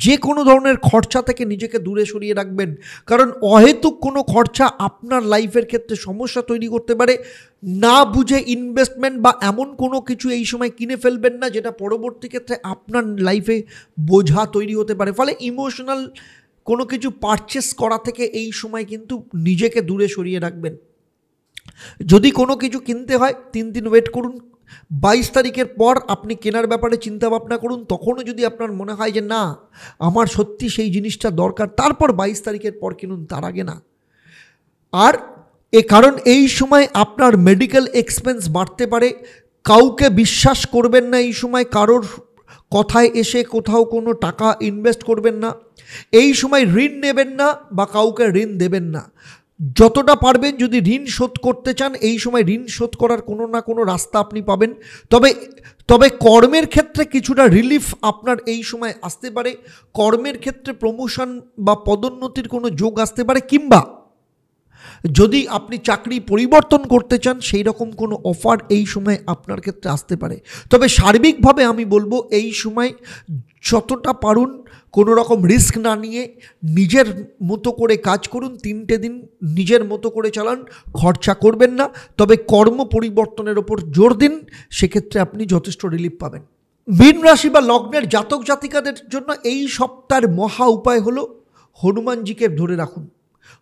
যে কোনো ধরনের খরচা থেকে নিজেকে দূরে সরিয়ে রাখবেন। কারণ অহেতুক কোনো খরচা আপনার লাইফের ক্ষেত্রে সমস্যা তৈরি করতে পারে। না বুঝে ইনভেস্টমেন্ট বা এমন কোনো কিছু এই সময় কিনে ফেলবেন না যেটা পরবর্তী ক্ষেত্রে আপনার লাইফে বোঝা তৈরি হতে পারে। ফলে ইমোশনাল কোনো কিছু পারচেস করা থেকে এই সময় কিন্তু নিজেকে দূরে সরিয়ে রাখবেন। যদি কোনো কিছু কিনতে হয় 3 দিন ওয়েট করুন, 22 তারিখের পর আপনি কেনার ব্যাপারে চিন্তা ভাবনা করুন। তখনও যদি আপনার মনে হয় যে না আমার সত্যি সেই জিনিসটা দরকার, তারপর 22 তারিখের পর কিনুন, তার আগে না। আর কারণ এই সময় আপনার মেডিকেল এক্সপেন্স বাড়তে পারে। কাউকে বিশ্বাস করবেন না এই সময়, কারোর কথায় এসে কোথাও কোনো টাকা ইনভেস্ট করবেন না। এই সময় ঋণ নেবেন না বা কাউকে ঋণ দেবেন না। যতটা পারবেন যদি ঋণ শোধ করতে চান এই সময় ঋণ শোধ করার কোনো না কোনো রাস্তা আপনি পাবেন। তবে কর্মের ক্ষেত্রে কিছুটা রিলিফ আপনার এই সময় আসতে পারে। কর্মের ক্ষেত্রে প্রমোশন বা পদোন্নতির কোনো যোগ আসতে পারে, কিংবা যদি আপনি চাকরি পরিবর্তন করতে চান সেই রকম কোনো অফার এই সময় আপনার ক্ষেত্রে আসতে পারে। তবে সার্বিকভাবে আমি বলবো এই সময় যতটা পারুন কোনো রকম রিস্ক না নিয়ে নিজের মতো করে কাজ করুন। 3টে দিন নিজের মতো করে চালান, খরচা করবেন না। তবে কর্ম পরিবর্তনের ওপর জোর দিন, সেক্ষেত্রে আপনি যথেষ্ট রিলিফ পাবেন। মীন রাশি বা লগ্নের জাতক জাতিকাদের জন্য এই সপ্তাহের মহা উপায় হলো হনুমানজিকে ধরে রাখুন,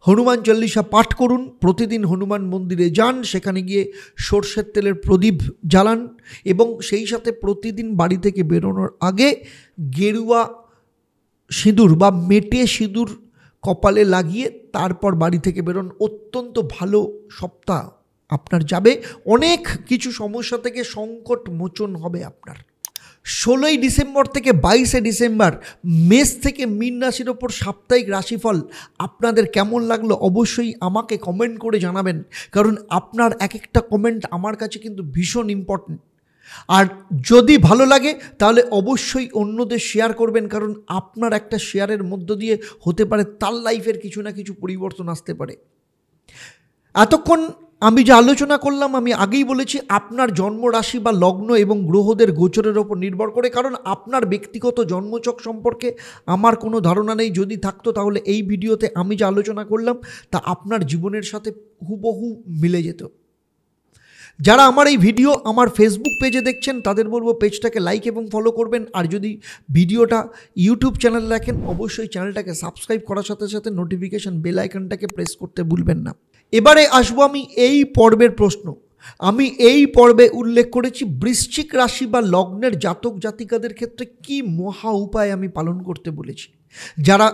হনুমান চল্লিশা পাঠ করুন, প্রতিদিন হনুমান মন্দিরে যান, সেখানে গিয়ে সর্ষের তেলের প্রদীপ জ্বালান এবং সেই সাথে প্রতিদিন বাড়ি থেকে বেরোনোর আগে গেরুয়া সিঁদুর বা মেটে সিঁদুর কপালে লাগিয়ে তারপর বাড়ি থেকে বেরোন। অত্যন্ত ভালো সপ্তাহ আপনার যাবে, অনেক কিছু সমস্যা থেকে সংকট মোচন হবে আপনার। 16ই ডিসেম্বর থেকে 22শে ডিসেম্বর মেষ থেকে মীন রাশির ওপর সাপ্তাহিক রাশিফল আপনাদের কেমন লাগলো অবশ্যই আমাকে কমেন্ট করে জানাবেন, কারণ আপনার এক একটা কমেন্ট আমার কাছে কিন্তু ভীষণ ইম্পর্টেন্ট। আর যদি ভালো লাগে তাহলে অবশ্যই অন্যদের শেয়ার করবেন, কারণ আপনার একটা শেয়ারের মধ্য দিয়ে হতে পারে তার লাইফের কিছু না কিছু পরিবর্তন আসতে পারে। এতক্ষণ আমি যে আলোচনা করলাম, আমি আগেই বলেছি আপনার জন্ম রাশি বা লগ্ন এবং গ্রহদের গোচরের ওপর নির্ভর করে, কারণ আপনার ব্যক্তিগত জন্মছক সম্পর্কে আমার কোনো ধারণা নেই। যদি থাকতো তাহলে এই ভিডিওতে আমি যে আলোচনা করলাম তা আপনার জীবনের সাথে হুবহু মিলে যেত। যারা আমার এই ভিডিও আমার ফেসবুক পেজে দেখছেন তাদের বলবো পেজটাকে লাইক এবং ফলো করবেন, আর যদি ভিডিওটা ইউটিউব চ্যানেলে দেখেন অবশ্যই চ্যানেলটাকে সাবস্ক্রাইব করার সাথে সাথে নোটিফিকেশান বেল আইকনটাকে প্রেস করতে ভুলবেন না। এবারে আসবো আমি এই পর্বের প্রশ্ন। আমি এই পর্বে উল্লেখ করেছি বৃশ্চিক রাশি বা লগ্নের জাতক জাতিকাদের ক্ষেত্রে কি মহা উপায় আমি পালন করতে বলেছি। যারা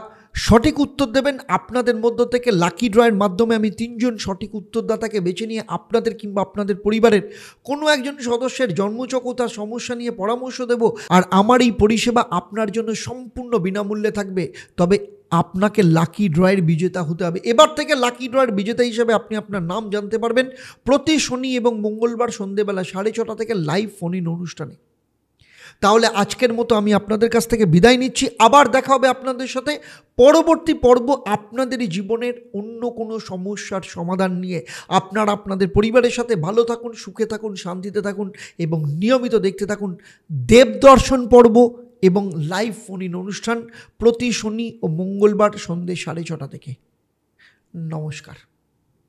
সঠিক উত্তর দেবেন আপনাদের মধ্য থেকে লাকি ড্রয়ের মাধ্যমে আমি 3 জন সঠিক উত্তরদাতাকে বেছে নিয়ে আপনাদের কিংবা আপনাদের পরিবারের কোনো একজন সদস্যের জন্মছক ও তার সমস্যা নিয়ে পরামর্শ দেব। আর আমার এই পরিষেবা আপনার জন্য সম্পূর্ণ বিনামূল্যে থাকবে, তবে আপনাকে লাকি ড্রয়ের বিজেতা হতে হবে। এবার থেকে লাকি ড্রয়ের বিজেতা হিসেবে আপনি আপনার নাম জানতে পারবেন প্রতি শনি এবং মঙ্গলবার সন্ধেবেলা 6:30 থেকে লাইভ ফোন ইন অনুষ্ঠানে। তাহলে আজকের মতো আমি আপনাদের কাছ থেকে বিদায় নিচ্ছি। আবার দেখা হবে আপনাদের সাথে পরবর্তী পর্ব আপনাদেরই জীবনের অন্য কোনো সমস্যার সমাধান নিয়ে। আপনারা আপনাদের পরিবারের সাথে ভালো থাকুন, সুখে থাকুন, শান্তিতে থাকুন এবং নিয়মিত দেখতে থাকুন দেবদর্শন পর্ব এবং লাইভ ফোন ইন অনুষ্ঠান প্রতি শনি ও মঙ্গলবার সন্ধ্যে 6:30 থেকে। নমস্কার।